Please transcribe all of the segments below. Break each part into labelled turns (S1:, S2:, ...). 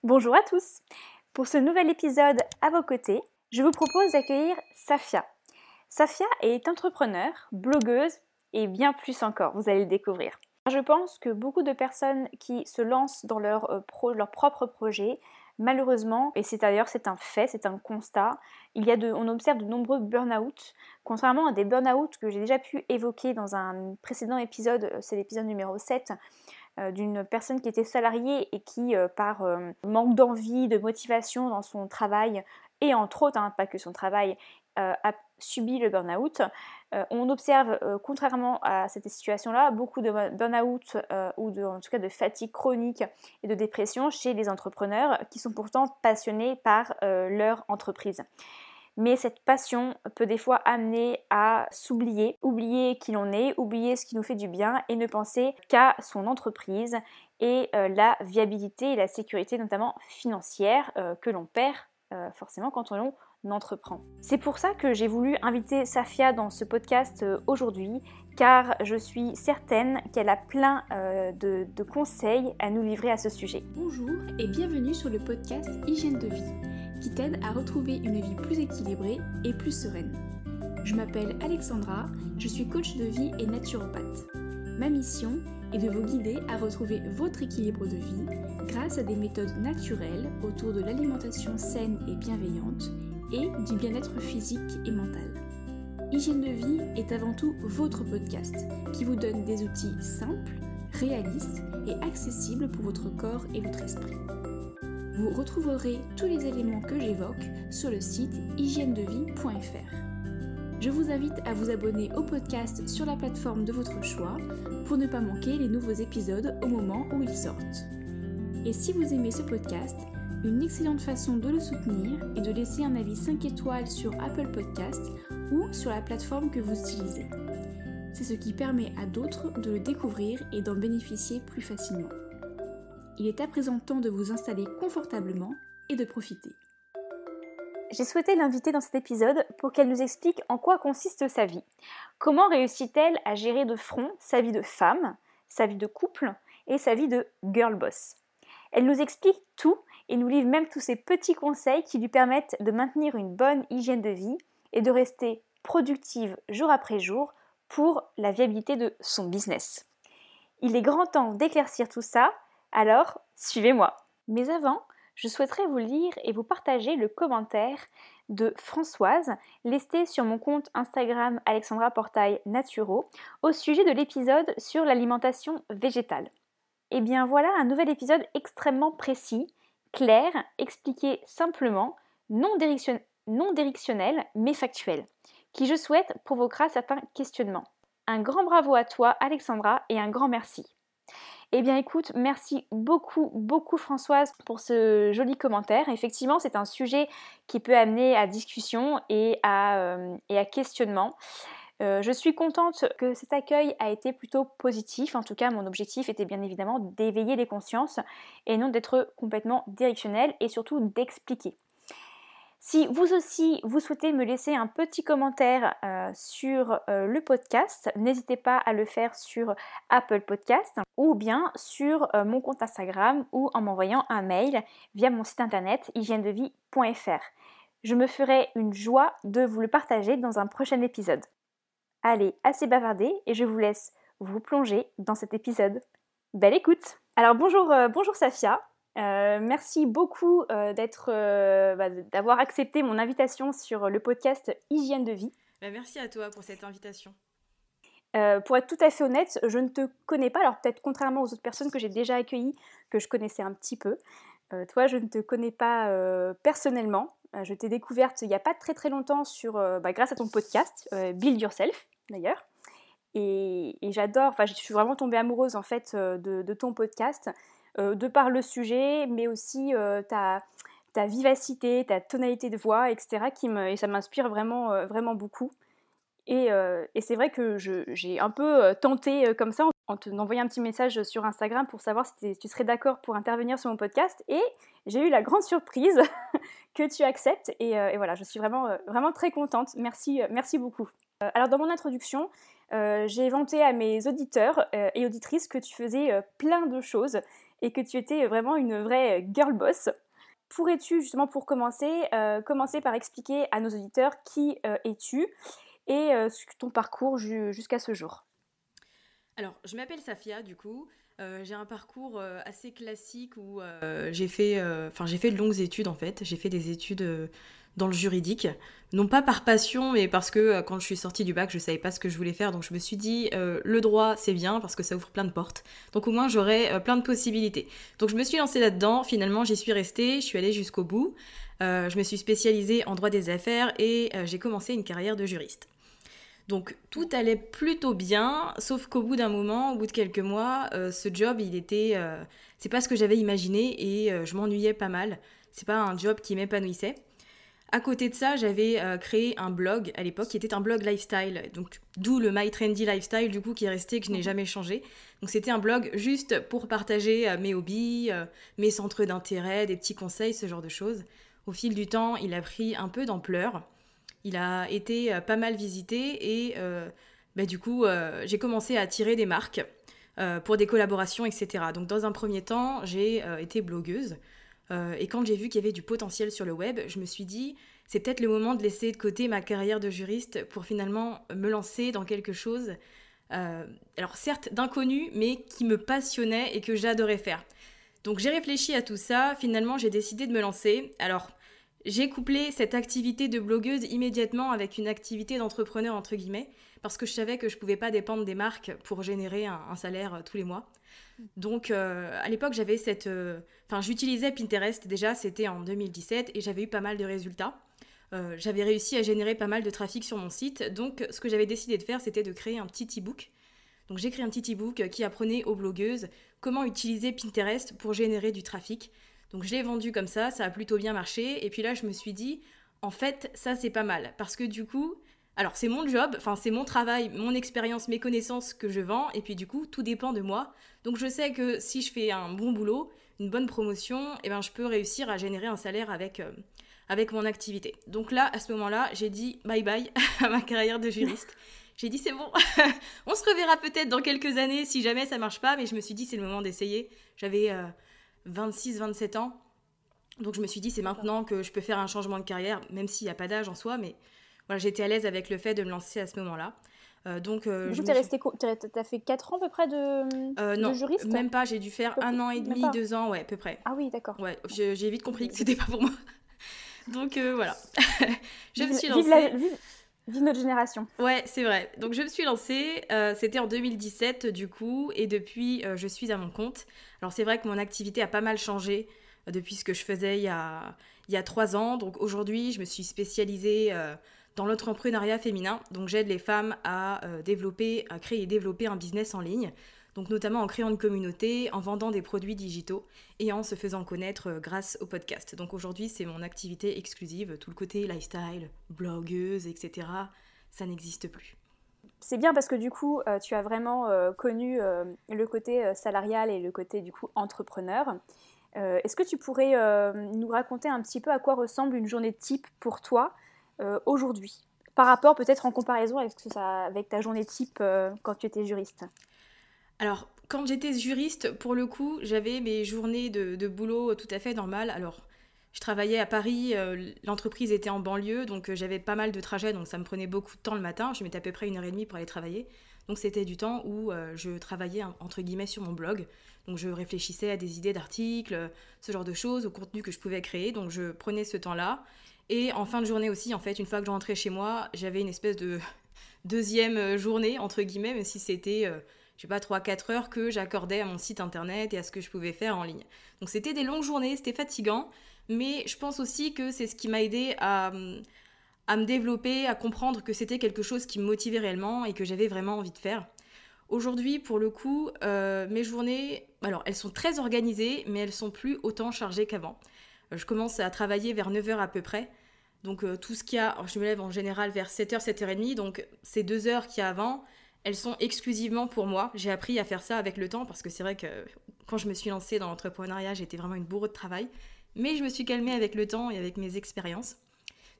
S1: Bonjour à tous. Pour ce nouvel épisode à vos côtés, je vous propose d'accueillir Safia. Safia est entrepreneure, blogueuse et bien plus encore, vous allez le découvrir. Je pense que beaucoup de personnes qui se lancent dans leur propre projet, malheureusement, et c'est un fait, c'est un constat, on observe de nombreux burn-out, contrairement à des burn-out que j'ai déjà pu évoquer dans un précédent épisode, c'est l'épisode numéro 7, d'une personne qui était salariée et qui, par manque d'envie, de motivation dans son travail, et entre autres, pas que son travail, a subi le burn-out. On observe, contrairement à cette situation-là, beaucoup de burn-out en tout cas de fatigue chronique et de dépression chez les entrepreneurs qui sont pourtant passionnés par leur entreprise. Mais cette passion peut des fois amener à s'oublier, oublier qui l'on est, oublier ce qui nous fait du bien et ne penser qu'à son entreprise et la viabilité et la sécurité notamment financière que l'on perd forcément quand on entreprend. C'est pour ça que j'ai voulu inviter Safia dans ce podcast aujourd'hui, car je suis certaine qu'elle a plein de conseils à nous livrer à ce sujet.
S2: Bonjour et bienvenue sur le podcast Hygiène de vie, qui t'aide à retrouver une vie plus équilibrée et plus sereine. Je m'appelle Alexandra, je suis coach de vie et naturopathe. Ma mission est de vous guider à retrouver votre équilibre de vie grâce à des méthodes naturelles autour de l'alimentation saine et bienveillante et du bien-être physique et mental. Hygiène de vie est avant tout votre podcast qui vous donne des outils simples, réalistes et accessibles pour votre corps et votre esprit. Vous retrouverez tous les éléments que j'évoque sur le site hygiènedevie.fr. Je vous invite à vous abonner au podcast sur la plateforme de votre choix pour ne pas manquer les nouveaux épisodes au moment où ils sortent. Et si vous aimez ce podcast, une excellente façon de le soutenir est de laisser un avis 5 étoiles sur Apple Podcast ou sur la plateforme que vous utilisez. C'est ce qui permet à d'autres de le découvrir et d'en bénéficier plus facilement. Il est à présent temps de vous installer confortablement et de profiter.
S1: J'ai souhaité l'inviter dans cet épisode pour qu'elle nous explique en quoi consiste sa vie. Comment réussit-elle à gérer de front sa vie de femme, sa vie de couple et sa vie de girl boss. Elle nous explique tout et nous livre même tous ces petits conseils qui lui permettent de maintenir une bonne hygiène de vie et de rester productive jour après jour pour la viabilité de son business. Il est grand temps d'éclaircir tout ça, alors suivez-moi. Mais avant, je souhaiterais vous lire et vous partager le commentaire de Françoise, lesté sur mon compte Instagram Alexandra Portail Naturo, au sujet de l'épisode sur l'alimentation végétale. Et bien voilà un nouvel épisode extrêmement précis, clair, expliqué simplement, non directionnel mais factuel, qui je souhaite provoquera certains questionnements. Un grand bravo à toi Alexandra et un grand merci. Eh bien écoute, merci beaucoup Françoise pour ce joli commentaire. Effectivement, c'est un sujet qui peut amener à discussion et à questionnement. Je suis contente que cet accueil a été plutôt positif. En tout cas, mon objectif était bien évidemment d'éveiller les consciences et non d'être complètement directionnel et surtout d'expliquer. Si vous aussi, vous souhaitez me laisser un petit commentaire sur le podcast, n'hésitez pas à le faire sur Apple Podcast ou bien sur mon compte Instagram ou en m'envoyant un mail via mon site internet hygiènedevie.fr. Je me ferai une joie de vous le partager dans un prochain épisode. Allez, assez bavardé et je vous laisse vous plonger dans cet épisode. Belle écoute! Alors bonjour Safia. Merci beaucoup d'avoir accepté mon invitation sur le podcast Hygiène de vie.
S3: Merci à toi pour cette invitation.
S1: Pour être tout à fait honnête, je ne te connais pas, alors peut-être contrairement aux autres personnes que j'ai déjà accueillies, que je connaissais un petit peu. Toi, je ne te connais pas personnellement. Je t'ai découverte il n'y a pas très très longtemps grâce à ton podcast, Build Yourself d'ailleurs. Et j'adore, je suis vraiment tombée amoureuse en fait de ton podcast. De par le sujet, mais aussi ta vivacité, ta tonalité de voix, etc. Et ça m'inspire vraiment beaucoup. Et c'est vrai que j'ai un peu tenté comme ça en te envoyant un petit message sur Instagram pour savoir si tu serais d'accord pour intervenir sur mon podcast. Et j'ai eu la grande surprise que tu acceptes. Et voilà, je suis vraiment très contente. Merci beaucoup. Alors dans mon introduction, J'ai vanté à mes auditeurs et auditrices que tu faisais plein de choses et que tu étais vraiment une vraie girl boss. Pourrais-tu, justement, pour commencer par expliquer à nos auditeurs qui es-tu et ton parcours jusqu'à ce jour?
S3: Alors, je m'appelle Safia, du coup. J'ai un parcours assez classique où j'ai fait de longues études, en fait. J'ai fait des études dans le juridique. Non pas par passion, mais parce que quand je suis sortie du bac, je savais pas ce que je voulais faire. Donc, je me suis dit, le droit, c'est bien parce que ça ouvre plein de portes. Donc, au moins, j'aurai plein de possibilités. Donc, je me suis lancée là-dedans. Finalement, j'y suis restée. Je suis allée jusqu'au bout. Je me suis spécialisée en droit des affaires et j'ai commencé une carrière de juriste. Donc tout allait plutôt bien, sauf qu'au bout d'un moment, au bout de quelques mois, ce job, c'est pas ce que j'avais imaginé et je m'ennuyais pas mal. C'est pas un job qui m'épanouissait. À côté de ça, j'avais créé un blog à l'époque qui était un blog lifestyle, donc d'où le My Trendy Lifestyle du coup qui est resté, que je n'ai jamais changé. Donc c'était un blog juste pour partager mes hobbies, mes centres d'intérêt, des petits conseils, ce genre de choses. Au fil du temps, il a pris un peu d'ampleur. Il a été pas mal visité et du coup, j'ai commencé à attirer des marques pour des collaborations, etc. Donc dans un premier temps, j'ai été blogueuse. Et quand j'ai vu qu'il y avait du potentiel sur le web, je me suis dit, c'est peut-être le moment de laisser de côté ma carrière de juriste pour finalement me lancer dans quelque chose, alors certes d'inconnu, mais qui me passionnait et que j'adorais faire. Donc j'ai réfléchi à tout ça, finalement j'ai décidé de me lancer. Alors j'ai couplé cette activité de blogueuse immédiatement avec une activité d'entrepreneur entre guillemets, parce que je savais que je pouvais pas dépendre des marques pour générer un salaire tous les mois. Donc à l'époque j'utilisais Pinterest déjà, c'était en 2017 et j'avais eu pas mal de résultats. J'avais réussi à générer pas mal de trafic sur mon site, donc ce que j'avais décidé de faire c'était de créer un petit e-book. Donc j'ai créé un petit e-book qui apprenait aux blogueuses comment utiliser Pinterest pour générer du trafic. Donc je l'ai vendu comme ça a plutôt bien marché. Et puis là, je me suis dit, en fait, ça c'est pas mal. Parce que du coup, alors c'est mon job, enfin c'est mon travail, mon expérience, mes connaissances que je vends. Et puis du coup, tout dépend de moi. Donc je sais que si je fais un bon boulot, une bonne promotion, eh ben, je peux réussir à générer un salaire avec mon activité. Donc là, à ce moment-là, j'ai dit bye bye à ma carrière de juriste. J'ai dit c'est bon, on se reverra peut-être dans quelques années si jamais ça marche pas. Mais je me suis dit c'est le moment d'essayer. J'avais 26-27 ans. Donc je me suis dit, c'est maintenant que je peux faire un changement de carrière, même s'il n'y a pas d'âge en soi, mais voilà, j'étais à l'aise avec le fait de me lancer à ce moment-là.
S1: Du coup, t'as fait 4 ans à peu près de
S3: non,
S1: juriste?
S3: même pas, j'ai dû faire 1 an et demi, 2 ans, ouais, à peu près.
S1: Ah oui, d'accord.
S3: Ouais, j'ai vite compris que c'était pas pour moi. Donc voilà, je me suis lancée.
S1: Vive notre génération.
S3: Ouais, c'est vrai. Donc je me suis lancée, c'était en 2017 du coup, et depuis je suis à mon compte. Alors c'est vrai que mon activité a pas mal changé depuis ce que je faisais il y a 3 ans. Donc aujourd'hui, je me suis spécialisée dans l'entrepreneuriat féminin. Donc j'aide les femmes à créer et développer un business en ligne. Donc notamment en créant une communauté, en vendant des produits digitaux et en se faisant connaître grâce au podcast. Donc aujourd'hui, c'est mon activité exclusive. Tout le côté lifestyle, blogueuse, etc., ça n'existe plus.
S1: C'est bien parce que du coup, tu as vraiment connu le côté salarial et le côté du coup entrepreneur. Est-ce que tu pourrais nous raconter un petit peu à quoi ressemble une journée type pour toi aujourd'hui, par rapport peut-être en comparaison avec ta journée type quand tu étais juriste?
S3: Alors, quand j'étais juriste, pour le coup, j'avais mes journées de boulot tout à fait normales. Alors, je travaillais à Paris, l'entreprise était en banlieue, donc j'avais pas mal de trajets, donc ça me prenait beaucoup de temps le matin. Je mettais à peu près 1h30 pour aller travailler. Donc c'était du temps où je travaillais, entre guillemets, sur mon blog. Donc je réfléchissais à des idées d'articles, ce genre de choses, au contenu que je pouvais créer. Donc je prenais ce temps-là. Et en fin de journée aussi, en fait, une fois que je rentrais chez moi, j'avais une espèce de deuxième journée, entre guillemets, même si c'était... je sais pas, 3-4 heures que j'accordais à mon site internet et à ce que je pouvais faire en ligne. Donc c'était des longues journées, c'était fatigant, mais je pense aussi que c'est ce qui m'a aidé à me développer, à comprendre que c'était quelque chose qui me motivait réellement et que j'avais vraiment envie de faire. Aujourd'hui, pour le coup, mes journées, alors elles sont très organisées, mais elles sont plus autant chargées qu'avant. Je commence à travailler vers 9h à peu près. Donc tout ce qu'il y a, je me lève en général vers 7h, 7h30, donc ces 2 heures qu'il y a avant, elles sont exclusivement pour moi. J'ai appris à faire ça avec le temps parce que c'est vrai que quand je me suis lancée dans l'entrepreneuriat, j'étais vraiment une bourreau de travail. Mais je me suis calmée avec le temps et avec mes expériences.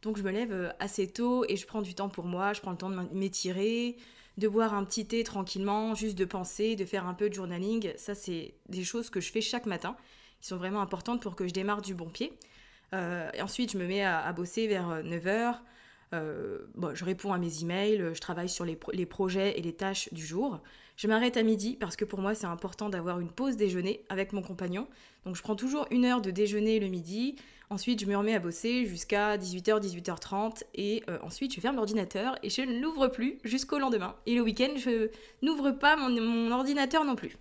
S3: Donc je me lève assez tôt et je prends du temps pour moi. Je prends le temps de m'étirer, de boire un petit thé tranquillement, juste de penser, de faire un peu de journaling. Ça, c'est des choses que je fais chaque matin, qui sont vraiment importantes pour que je démarre du bon pied. Et ensuite, je me mets à bosser vers 9h. Je réponds à mes emails, je travaille sur les projets et les tâches du jour. Je m'arrête à midi parce que pour moi, c'est important d'avoir une pause déjeuner avec mon compagnon. Donc, je prends toujours 1 heure de déjeuner le midi. Ensuite, je me remets à bosser jusqu'à 18h, 18h30. Et ensuite, je ferme l'ordinateur et je ne l'ouvre plus jusqu'au lendemain. Et le week-end, je n'ouvre pas mon ordinateur non plus.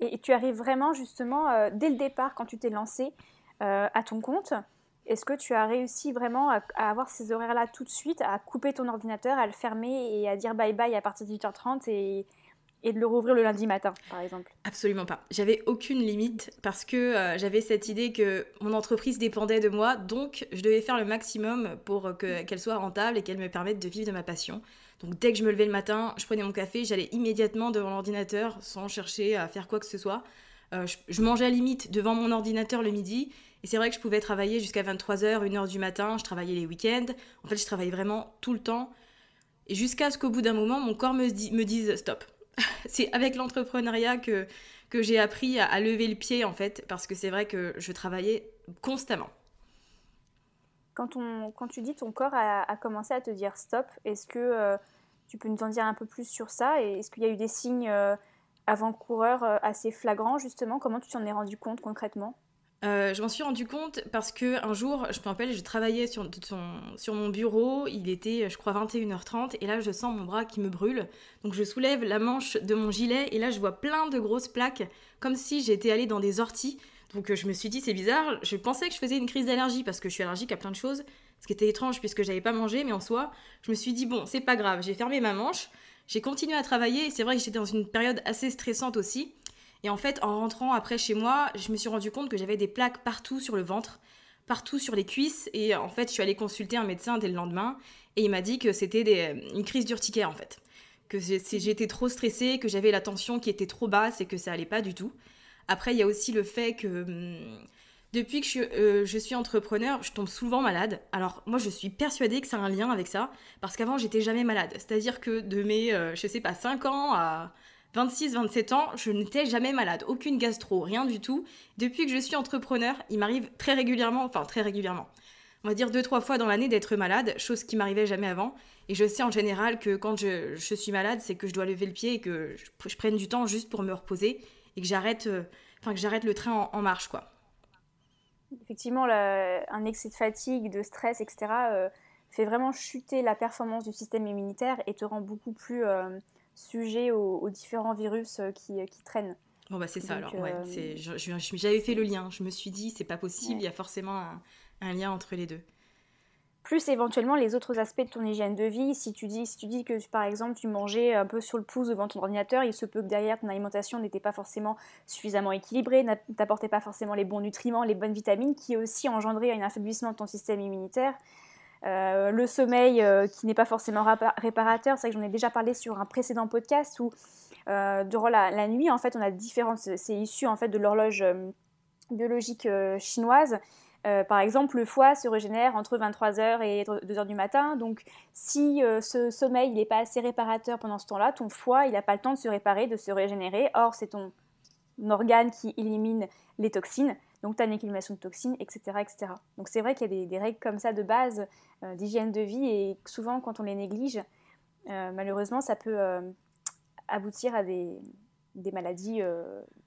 S1: Et tu arrives vraiment justement, dès le départ, quand tu t'es lancé à ton compte, est-ce que tu as réussi vraiment à avoir ces horaires-là tout de suite, à couper ton ordinateur, à le fermer et à dire bye bye à partir de 18h30 et de le rouvrir le lundi matin, par exemple?
S3: Absolument pas. J'avais aucune limite parce que j'avais cette idée que mon entreprise dépendait de moi, donc je devais faire le maximum pour qu'elle soit rentable et qu'elle me permette de vivre de ma passion. Donc dès que je me levais le matin, je prenais mon café, j'allais immédiatement devant l'ordinateur sans chercher à faire quoi que ce soit. Je mangeais à la limite devant mon ordinateur le midi. Et c'est vrai que je pouvais travailler jusqu'à 23h, 1h du matin, je travaillais les week-ends. En fait, je travaillais vraiment tout le temps. Et jusqu'à ce qu'au bout d'un moment, mon corps me dise stop. C'est avec l'entrepreneuriat que j'ai appris à lever le pied, en fait, parce que c'est vrai que je travaillais constamment.
S1: Quand tu dis ton corps a commencé à te dire stop, est-ce que tu peux nous en dire un peu plus sur ça? Et est-ce qu'il y a eu des signes avant-coureurs assez flagrants, justement? Comment tu t'en es rendu compte concrètement?
S3: Je m'en suis rendu compte parce qu'un jour, je me rappelle, je travaillais sur mon bureau, il était, je crois, 21h30, et là, je sens mon bras qui me brûle. Donc, je soulève la manche de mon gilet, et là, je vois plein de grosses plaques, comme si j'étais allée dans des orties. Donc, je me suis dit, c'est bizarre, je pensais que je faisais une crise d'allergie, parce que je suis allergique à plein de choses, ce qui était étrange, puisque j'avais pas mangé, mais en soi, je me suis dit, bon, c'est pas grave, j'ai fermé ma manche, j'ai continué à travailler, et c'est vrai que j'étais dans une période assez stressante aussi. Et en fait, en rentrant après chez moi, je me suis rendu compte que j'avais des plaques partout sur le ventre, partout sur les cuisses. Et en fait, je suis allée consulter un médecin dès le lendemain. Et il m'a dit que c'était une crise d'urticaire, en fait. Que j'étais trop stressée, que j'avais la tension qui était trop basse et que ça allait pas du tout. Après, il y a aussi le fait que depuis que je suis entrepreneur, je tombe souvent malade. Alors, moi, je suis persuadée que ça a un lien avec ça. Parce qu'avant, j'étais jamais malade. C'est-à-dire que de mes, 5 ans à 26, 27 ans, je n'étais jamais malade, aucune gastro, rien du tout. Depuis que je suis entrepreneur, il m'arrive très régulièrement, on va dire 2-3 fois dans l'année d'être malade, chose qui m'arrivait jamais avant. Et je sais en général que quand je suis malade, c'est que je dois lever le pied et que je prenne du temps juste pour me reposer et que j'arrête le train en marche, quoi.
S1: Effectivement, un excès de fatigue, de stress, etc., fait vraiment chuter la performance du système immunitaire et te rend beaucoup plus sujet aux différents virus qui traînent.
S3: Bon, bah c'est ça.
S1: Donc,
S3: alors, ouais. J'avais fait le lien. Je me suis dit, c'est pas possible,
S1: ouais.
S3: il y a forcément un lien entre les deux.
S1: Plus éventuellement les autres aspects de ton hygiène de vie. Si tu dis que par exemple tu mangeais un peu sur le pouce devant ton ordinateur, il se peut que derrière ton alimentation n'était pas forcément suffisamment équilibrée, n'apportait pas forcément les bons nutriments, les bonnes vitamines, qui aussi engendraient un affaiblissement de ton système immunitaire. Le sommeil qui n'est pas forcément réparateur, c'est vrai que j'en ai déjà parlé sur un précédent podcast où durant la nuit, en fait, on a différentes, c'est issu en fait de l'horloge biologique chinoise. Par exemple, le foie se régénère entre 23h et 2h du matin. Donc, si ce sommeil n'est pas assez réparateur pendant ce temps-là, ton foie, il n'a pas le temps de se réparer, de se régénérer. Or, c'est ton organe qui élimine les toxines. Donc, tu as une accumulation de toxines, etc., etc. Donc, c'est vrai qu'il y a des règles comme ça de base d'hygiène de vie. Et souvent, quand on les néglige, malheureusement, ça peut aboutir à des maladies,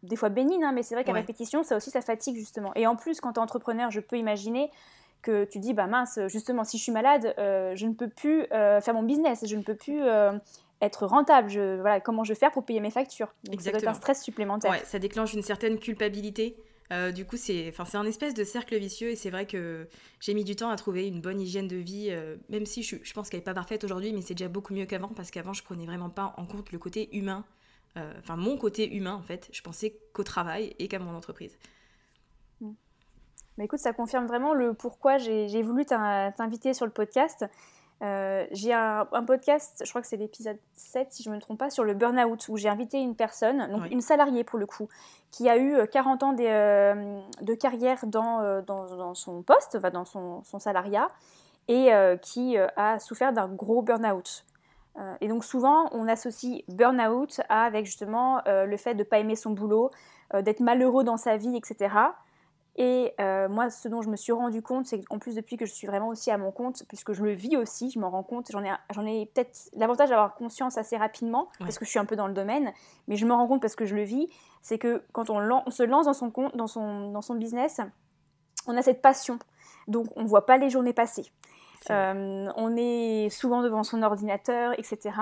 S1: des fois bénignes, hein, mais c'est vrai qu'à répétition, ça aussi, ça fatigue justement. Et en plus, quand tu es entrepreneur, je peux imaginer que tu dis, bah mince, justement, si je suis malade, je ne peux plus faire mon business, je ne peux plus être rentable. Voilà, comment je vais faire pour payer mes factures? Donc, ça doit être un stress supplémentaire.
S3: Ouais, ça déclenche une certaine culpabilité. Du coup, c'est un espèce de cercle vicieux, et c'est vrai que j'ai mis du temps à trouver une bonne hygiène de vie, même si je pense qu'elle n'est pas parfaite aujourd'hui, mais c'est déjà beaucoup mieux qu'avant, parce qu'avant, je prenais vraiment pas en compte le côté humain. Mon côté humain, en fait. Je pensais qu'au travail et qu'à mon entreprise.
S1: Mais écoute, ça confirme vraiment le pourquoi j'ai voulu t'inviter sur le podcast. J'ai un podcast, je crois que c'est l'épisode 7, si je ne me trompe pas, sur le burn-out, où j'ai invité une personne, donc une salariée pour le coup, qui a eu 40 ans de carrière dans son poste, dans son salariat, et qui a souffert d'un gros burn-out. Et donc souvent, on associe burn-out avec justement le fait de ne pas aimer son boulot, d'être malheureux dans sa vie, etc. Et moi, ce dont je me suis rendu compte, c'est qu'en plus, depuis que je suis vraiment aussi à mon compte, puisque je le vis aussi, je m'en rends compte, j'en ai peut-être l'avantage d'avoir conscience assez rapidement, parce que je suis un peu dans le domaine, mais je me rends compte parce que je le vis, c'est que quand on se lance dans son compte, dans son business, on a cette passion, donc on ne voit pas les journées passer. On est souvent devant son ordinateur, etc.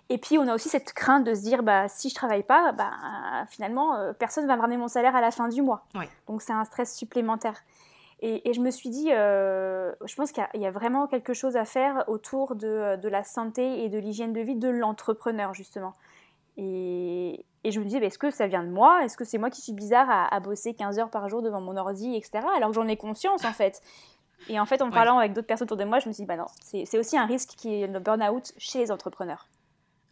S1: Et puis on a aussi cette crainte de se dire si je travaille pas, finalement personne va me ramener mon salaire à la fin du mois.
S3: Ouais.
S1: Donc c'est un stress supplémentaire. Et je me suis dit, je pense qu'il y a vraiment quelque chose à faire autour de la santé et de l'hygiène de vie de l'entrepreneur justement. Et je me disais, est-ce que ça vient de moi ? Est-ce que c'est moi qui suis bizarre à bosser 15 heures par jour devant mon ordi, etc. Alors que j'en ai conscience en fait. Et en fait, en parlant avec d'autres personnes autour de moi, je me suis dit, non, c'est aussi un risque qui est le burn-out chez les entrepreneurs.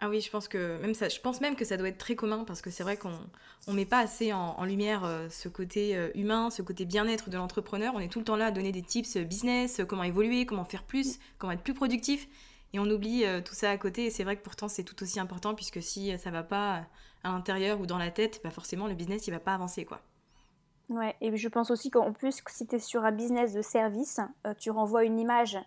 S3: Ah oui, je pense même que ça doit être très commun parce que c'est vrai qu'on met pas assez en lumière ce côté humain, ce côté bien-être de l'entrepreneur. On est tout le temps là à donner des tips business, comment évoluer, comment faire plus, comment être plus productif. Et on oublie tout ça à côté. Et c'est vrai que pourtant, c'est tout aussi important puisque si ça va pas à l'intérieur ou dans la tête, forcément, le business, il va pas avancer, quoi.
S1: Ouais, et je pense aussi qu'en plus, si tu es sur un business de service, tu renvoies une image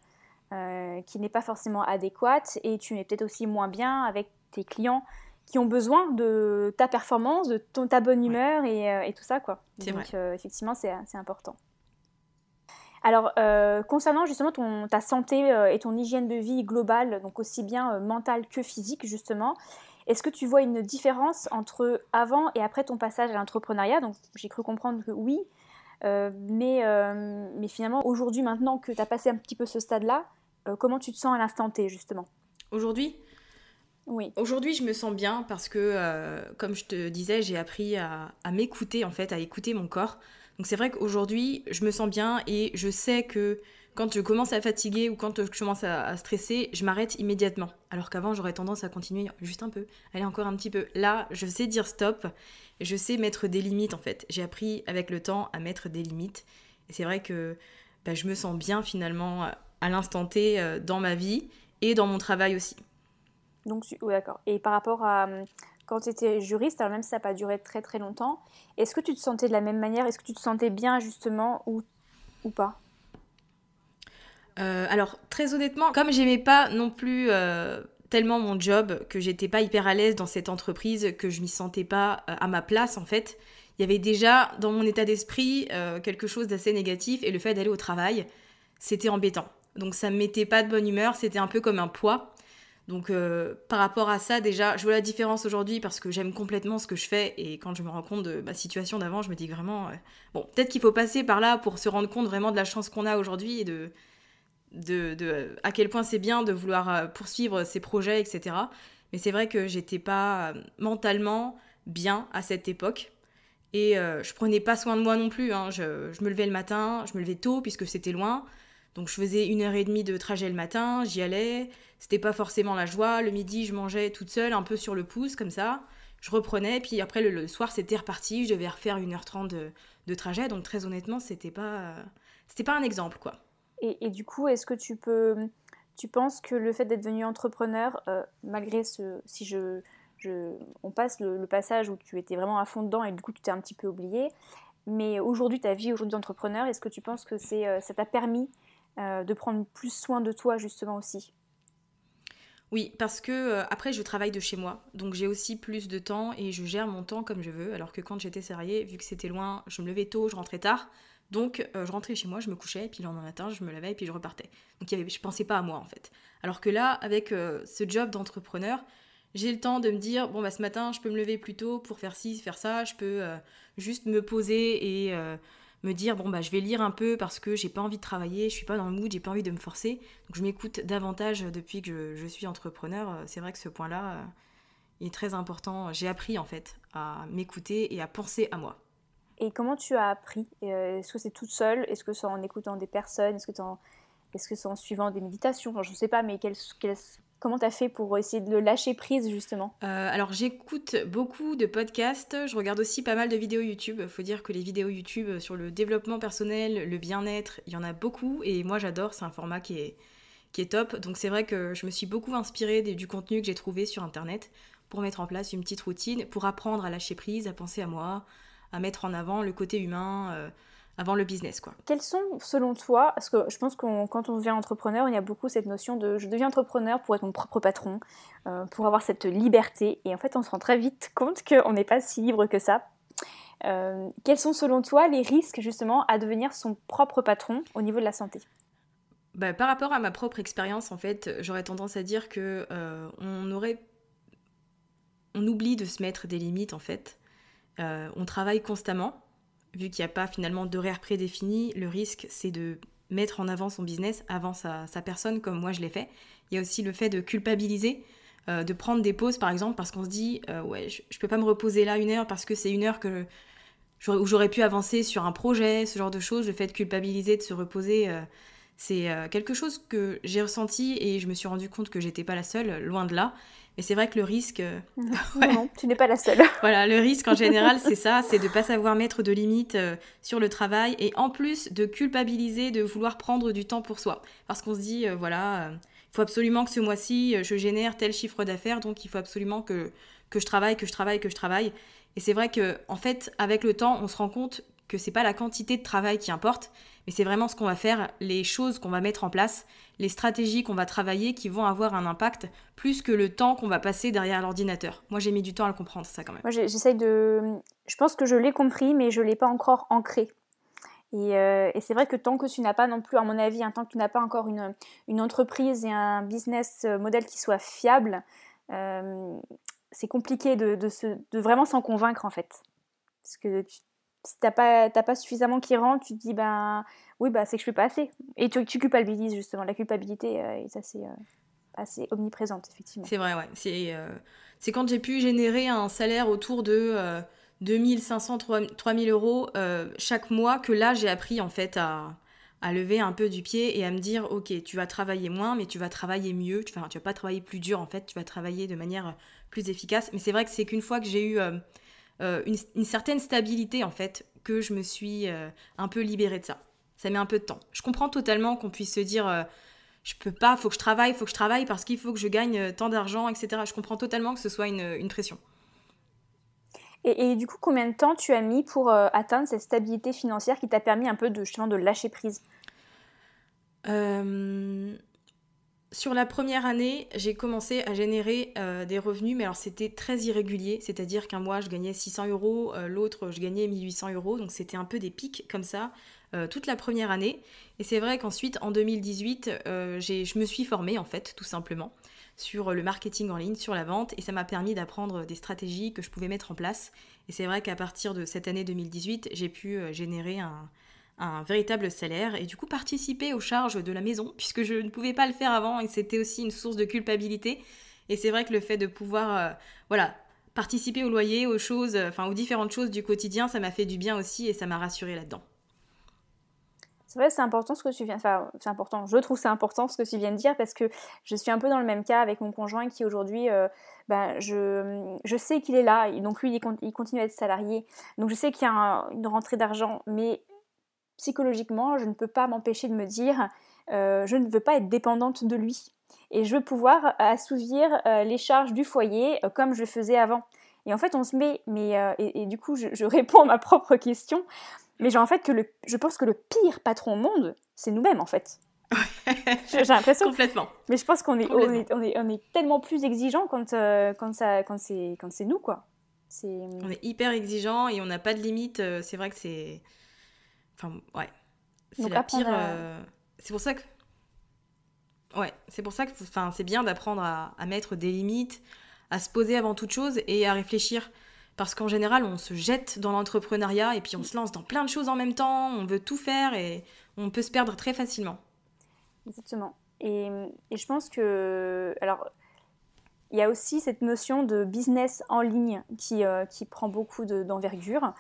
S1: qui n'est pas forcément adéquate et tu es peut-être aussi moins bien avec tes clients qui ont besoin de ta performance, de ta bonne humeur et tout ça, quoi.
S3: C'est
S1: Donc,
S3: vrai.
S1: effectivement, c'est important. Alors, concernant justement ta santé et ton hygiène de vie globale, donc aussi bien mentale que physique, justement, est-ce que tu vois une différence entre avant et après ton passage à l'entrepreneuriat ? Donc, j'ai cru comprendre que oui, mais finalement, aujourd'hui, maintenant que tu as passé un petit peu ce stade-là, comment tu te sens à l'instant T, justement ?
S3: Aujourd'hui ?
S1: Oui.
S3: Aujourd'hui, je me sens bien parce que, comme je te disais, j'ai appris à m'écouter, en fait, à écouter mon corps. Donc c'est vrai qu'aujourd'hui, je me sens bien et je sais que quand je commence à fatiguer ou quand je commence à stresser, je m'arrête immédiatement. Alors qu'avant, j'aurais tendance à continuer juste un peu, aller encore un petit peu. Là, je sais dire stop, je sais mettre des limites, en fait. J'ai appris avec le temps à mettre des limites. Et c'est vrai que je me sens bien, finalement, à l'instant T dans ma vie et dans mon travail aussi.
S1: Donc, oui, d'accord. Et par rapport à quand tu étais juriste, alors même si ça n'a pas duré très très longtemps, est-ce que tu te sentais de la même manière ? Est-ce que tu te sentais bien justement ou pas ?
S3: Alors, très honnêtement, comme j'aimais pas non plus tellement mon job, que j'étais pas hyper à l'aise dans cette entreprise, que je m'y sentais pas à ma place en fait, il y avait déjà dans mon état d'esprit quelque chose d'assez négatif et le fait d'aller au travail, c'était embêtant. Donc ça me mettait pas de bonne humeur, c'était un peu comme un poids. Donc par rapport à ça, déjà, je vois la différence aujourd'hui parce que j'aime complètement ce que je fais et quand je me rends compte de ma situation d'avant, je me dis vraiment, bon, peut-être qu'il faut passer par là pour se rendre compte vraiment de la chance qu'on a aujourd'hui et de à quel point c'est bien de vouloir poursuivre ses projets, etc. Mais c'est vrai que j'étais pas mentalement bien à cette époque et je prenais pas soin de moi non plus, hein. Je me levais le matin, je me levais tôt puisque c'était loin. Donc je faisais 1h30 de trajet le matin, j'y allais, c'était pas forcément la joie. Le midi, je mangeais toute seule, un peu sur le pouce, comme ça. Je reprenais, puis après le soir, c'était reparti. Je devais refaire 1h30 de trajet. Donc très honnêtement, c'était pas un exemple, quoi.
S1: Et du coup, est-ce que tu penses que le fait d'être devenu entrepreneur, malgré on passe le passage où tu étais vraiment à fond dedans et du coup tu t'es un petit peu oublié, mais aujourd'hui, ta vie aujourd'hui d'entrepreneur, est-ce que tu penses que ça t'a permis de prendre plus soin de toi justement aussi ?
S3: Oui, parce que après je travaille de chez moi, donc j'ai aussi plus de temps et je gère mon temps comme je veux, alors que quand j'étais salariée, vu que c'était loin, je me levais tôt, je rentrais tard, donc je rentrais chez moi, je me couchais, et puis le lendemain matin, je me levais et puis je repartais. Donc je pensais pas à moi en fait. Alors que là, avec ce job d'entrepreneur, j'ai le temps de me dire, bon ce matin, je peux me lever plus tôt pour faire ci, faire ça, je peux juste me poser et me dire, je vais lire un peu parce que j'ai pas envie de travailler, je suis pas dans le mood, j'ai pas envie de me forcer. Donc je m'écoute davantage depuis que je suis entrepreneur. C'est vrai que ce point-là il est très important. J'ai appris en fait à m'écouter et à penser à moi.
S1: Et comment tu as appris ? Est-ce que c'est toute seule ? Est-ce que c'est en écoutant des personnes ? Est-ce que c'est en suivant des méditations ? Je ne sais pas, mais comment tu as fait pour essayer de le lâcher prise, justement ?
S3: Alors, j'écoute beaucoup de podcasts. Je regarde aussi pas mal de vidéos YouTube. Il faut dire que les vidéos YouTube sur le développement personnel, le bien-être, il y en a beaucoup. Et moi, j'adore. C'est un format qui qui est top. Donc c'est vrai que je me suis beaucoup inspirée du contenu que j'ai trouvé sur Internet pour mettre en place une petite routine, pour apprendre à lâcher prise, à penser à moi, à mettre en avant le côté humain avant le business, quoi.
S1: Quels sont, selon toi, parce que je pense que quand on devient entrepreneur, il y a beaucoup cette notion de je deviens entrepreneur pour être mon propre patron, pour avoir cette liberté, et en fait on se rend très vite compte qu'on n'est pas si libre que ça. Quels sont selon toi les risques justement à devenir son propre patron au niveau de la santé ?
S3: Par rapport à ma propre expérience, en fait, j'aurais tendance à dire que on oublie de se mettre des limites, en fait. On travaille constamment, vu qu'il n'y a pas finalement d'horaire prédéfini. Le risque, c'est de mettre en avant son business avant sa personne, comme moi je l'ai fait. Il y a aussi le fait de culpabiliser, de prendre des pauses, par exemple, parce qu'on se dit ouais, je peux pas me reposer là 1 heure parce que c'est 1 heure où j'aurais pu avancer sur un projet, ce genre de choses. Le fait de culpabiliser, de se reposer, c'est quelque chose que j'ai ressenti et je me suis rendu compte que j'étais pas la seule, loin de là. Mais c'est vrai que le risque...
S1: ouais. Non, tu n'es pas la seule.
S3: Voilà, le risque en général, c'est ça, c'est de pas savoir mettre de limites sur le travail et en plus de culpabiliser, de vouloir prendre du temps pour soi. Parce qu'on se dit, il faut absolument que ce mois-ci, je génère tel chiffre d'affaires, donc il faut absolument que je travaille. Et c'est vrai que, en fait, avec le temps, on se rend compte que c'est pas la quantité de travail qui importe, mais c'est vraiment ce qu'on va faire, les choses qu'on va mettre en place, les stratégies qu'on va travailler qui vont avoir un impact plus que le temps qu'on va passer derrière l'ordinateur. Moi, j'ai mis du temps à le comprendre, ça, quand même.
S1: Moi, j'essaye de... Je pense que je l'ai compris, mais je ne l'ai pas encore ancré. Et c'est vrai que tant que tu n'as pas non plus, à mon avis, tant que tu n'as pas encore une entreprise et un business model qui soit fiable, c'est compliqué de vraiment s'en convaincre, en fait. Parce que si t'as pas suffisamment qui rentre, tu te dis oui, c'est que je fais pas assez. Et tu culpabilises justement. La culpabilité est assez omniprésente, effectivement.
S3: C'est vrai, ouais. C'est quand j'ai pu générer un salaire autour de 2500, 3000 euros chaque mois que là j'ai appris en fait à lever un peu du pied et à me dire ok, tu vas travailler moins mais tu vas travailler mieux, tu vas pas travailler plus dur en fait, tu vas travailler de manière plus efficace. Mais c'est vrai que c'est qu'une fois que j'ai eu une certaine stabilité en fait que je me suis un peu libérée de ça. Ça met un peu de temps. Je comprends totalement qu'on puisse se dire je peux pas, faut que je travaille parce qu'il faut que je gagne tant d'argent, etc. Je comprends totalement que ce soit une pression.
S1: Et du coup, combien de temps tu as mis pour atteindre cette stabilité financière qui t'a permis un peu de lâcher prise ?
S3: Sur la première année, j'ai commencé à générer des revenus, mais alors c'était très irrégulier, c'est-à-dire qu'un mois je gagnais 600 euros, l'autre je gagnais 1800 euros, donc c'était un peu des pics comme ça toute la première année. Et c'est vrai qu'ensuite, en 2018, je me suis formée en fait, tout simplement, sur le marketing en ligne, sur la vente, et ça m'a permis d'apprendre des stratégies que je pouvais mettre en place. Et c'est vrai qu'à partir de cette année 2018, j'ai pu générer un véritable salaire et du coup participer aux charges de la maison puisque je ne pouvais pas le faire avant et c'était aussi une source de culpabilité. Et c'est vrai que le fait de pouvoir participer au loyer, aux choses, aux différentes choses du quotidien, ça m'a fait du bien aussi et ça m'a rassurée là-dedans.
S1: C'est vrai, c'est important ce que tu viens... Enfin, c'est important. Je trouve c'est important ce que tu viens de dire parce que je suis un peu dans le même cas avec mon conjoint qui aujourd'hui, je sais qu'il est là. Donc lui, il continue à être salarié. Donc je sais qu'il y a une rentrée d'argent, mais psychologiquement, je ne peux pas m'empêcher de me dire je ne veux pas être dépendante de lui. Et je veux pouvoir assouvir les charges du foyer comme je le faisais avant. Et en fait, on se met... et du coup, je réponds à ma propre question. Mais genre, en fait, je pense que le pire patron au monde, c'est nous-mêmes, en fait. J'ai l'impression.
S3: Complètement.
S1: Mais je pense qu'on est tellement plus exigeants quand c'est nous, quoi.
S3: On est hyper exigeants et on n'a pas de limite. C'est vrai que c'est... ouais. C'est
S1: donc,
S3: la pire... C'est pour ça que... Ouais, c'est pour ça que c'est bien d'apprendre à mettre des limites, à se poser avant toute chose et à réfléchir. Parce qu'en général, on se jette dans l'entrepreneuriat et puis on se lance dans plein de choses en même temps, on veut tout faire et on peut se perdre très facilement.
S1: Exactement. Et je pense que... Alors, il y a aussi cette notion de business en ligne qui prend beaucoup d'envergure,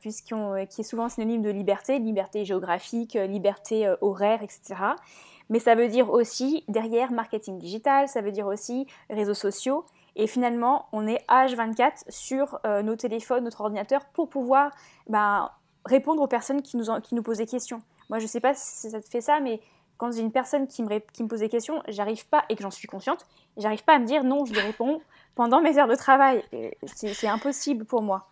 S1: qui est souvent synonyme de liberté géographique, liberté horaire, etc. Mais ça veut dire aussi, derrière, marketing digital, ça veut dire aussi réseaux sociaux. Et finalement, on est H24 sur nos téléphones, notre ordinateur, pour pouvoir répondre aux personnes qui nous posent des questions. Moi, je ne sais pas si ça te fait ça, mais quand j'ai une personne qui me pose des questions, j'arrive pas, et que j'en suis consciente, j'arrive pas à me dire non, je lui réponds pendant mes heures de travail. C'est impossible pour moi.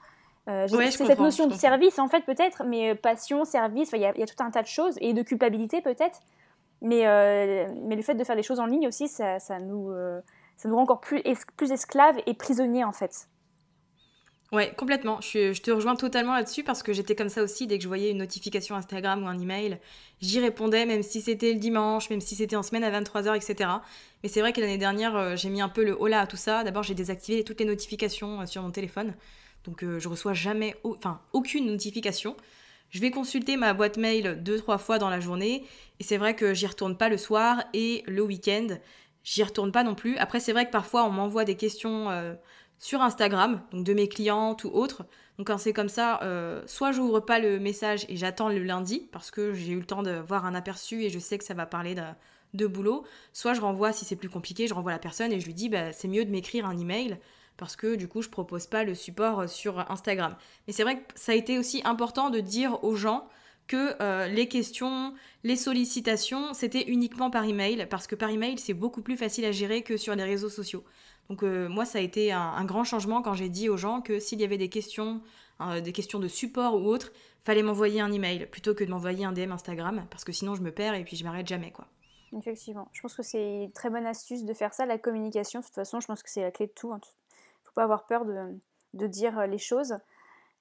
S3: Ouais,
S1: C'est cette notion de service, en fait, peut-être, mais passion, service, il y a tout un tas de choses, et de culpabilité, peut-être. Mais le fait de faire des choses en ligne aussi, ça nous rend encore plus esclaves et prisonniers, en fait.
S3: Ouais, complètement. Je te rejoins totalement là-dessus parce que j'étais comme ça aussi. Dès que je voyais une notification Instagram ou un email, j'y répondais, même si c'était le dimanche, même si c'était en semaine à 23h, etc. Mais c'est vrai que l'année dernière, j'ai mis un peu le holà à tout ça. D'abord, j'ai désactivé toutes les notifications sur mon téléphone. Donc, je reçois jamais, aucune notification. Je vais consulter ma boîte mail 2-3 fois dans la journée. Et c'est vrai que j'y retourne pas le soir et le week-end, j'y retourne pas non plus. Après, c'est vrai que parfois, on m'envoie des questions sur Instagram, donc de mes clientes ou autres. Donc quand c'est comme ça, soit j'ouvre pas le message et j'attends le lundi parce que j'ai eu le temps de voir un aperçu et je sais que ça va parler de boulot, soit je renvoie, si c'est plus compliqué, je renvoie la personne et je lui dis c'est mieux de m'écrire un email parce que du coup je propose pas le support sur Instagram. Mais c'est vrai que ça a été aussi important de dire aux gens que les questions, les sollicitations, c'était uniquement par email parce que par email c'est beaucoup plus facile à gérer que sur les réseaux sociaux. Donc moi, ça a été un grand changement quand j'ai dit aux gens que s'il y avait des questions de support ou autre, fallait m'envoyer un email plutôt que de m'envoyer un DM Instagram parce que sinon je me perds et puis je m'arrête jamais, quoi.
S1: Effectivement. Je pense que c'est une très bonne astuce de faire ça, la communication. De toute façon, je pense que c'est la clé de tout. Hein. Faut pas avoir peur de dire les choses.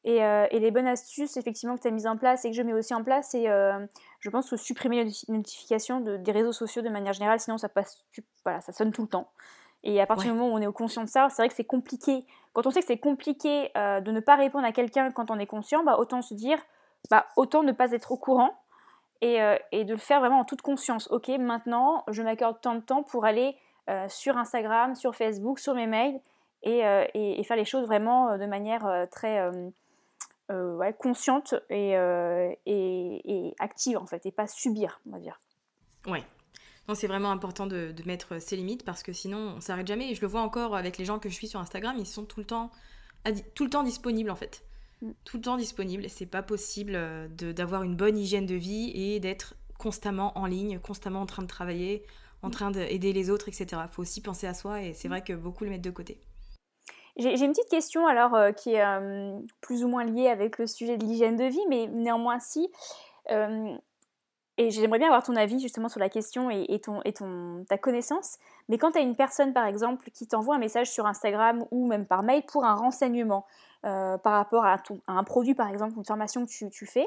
S1: Et les bonnes astuces, effectivement, que tu as mises en place et que je mets aussi en place, c'est, je pense, supprimer les notifications des réseaux sociaux de manière générale, sinon ça sonne tout le temps. Et à partir du moment où on est conscient de ça, c'est vrai que c'est compliqué. Quand on sait que c'est compliqué de ne pas répondre à quelqu'un quand on est conscient, autant se dire, autant ne pas être au courant et de le faire vraiment en toute conscience. Ok, maintenant, je m'accorde tant de temps pour aller sur Instagram, sur Facebook, sur mes mails et faire les choses vraiment de manière très consciente et active en fait, et pas subir, on va dire.
S3: Ouais. Non, c'est vraiment important de mettre ses limites parce que sinon on s'arrête jamais. Et je le vois encore avec les gens que je suis sur Instagram, ils sont tout le temps disponibles en fait. Tout le temps disponibles. Et c'est pas possible d'avoir une bonne hygiène de vie et d'être constamment en ligne, constamment en train de travailler, en train d'aider les autres, etc. Il faut aussi penser à soi et c'est vrai que beaucoup le mettent de côté.
S1: J'ai une petite question alors qui est plus ou moins liée avec le sujet de l'hygiène de vie, mais néanmoins si. Et j'aimerais bien avoir ton avis justement sur la question et ta connaissance. Mais quand tu as une personne, par exemple, qui t'envoie un message sur Instagram ou même par mail pour un renseignement par rapport à un produit, par exemple, ou une formation que tu fais,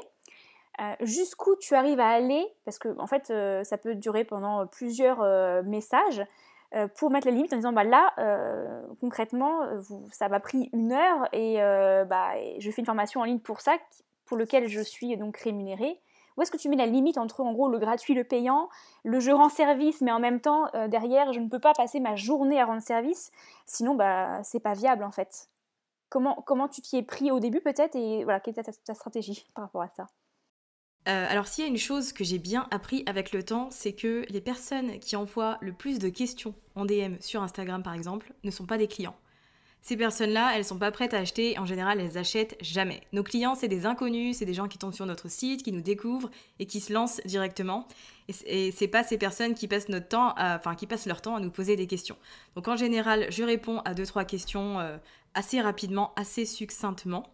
S1: jusqu'où tu arrives à aller, parce que en fait, ça peut durer pendant plusieurs messages, pour mettre la limite en disant là, concrètement, ça m'a pris 1 heure et je fais une formation en ligne pour ça, pour lequel je suis donc rémunérée. Où est-ce que tu mets la limite entre, en gros, le gratuit, le payant, le je rends service, mais en même temps, derrière, je ne peux pas passer ma journée à rendre service, sinon, c'est pas viable, en fait. Comment tu t'y es pris au début, peut-être, et voilà, quelle est ta stratégie par rapport à ça?
S3: Alors, s'il y a une chose que j'ai bien appris avec le temps, c'est que les personnes qui envoient le plus de questions en DM sur Instagram, par exemple, ne sont pas des clients. Ces personnes-là, elles sont pas prêtes à acheter. En général, elles achètent jamais. Nos clients, c'est des inconnus, c'est des gens qui tombent sur notre site, qui nous découvrent et qui se lancent directement. Et c'est pas ces personnes qui passent leur temps à nous poser des questions. Donc en général, je réponds à 2-3 questions assez rapidement, assez succinctement.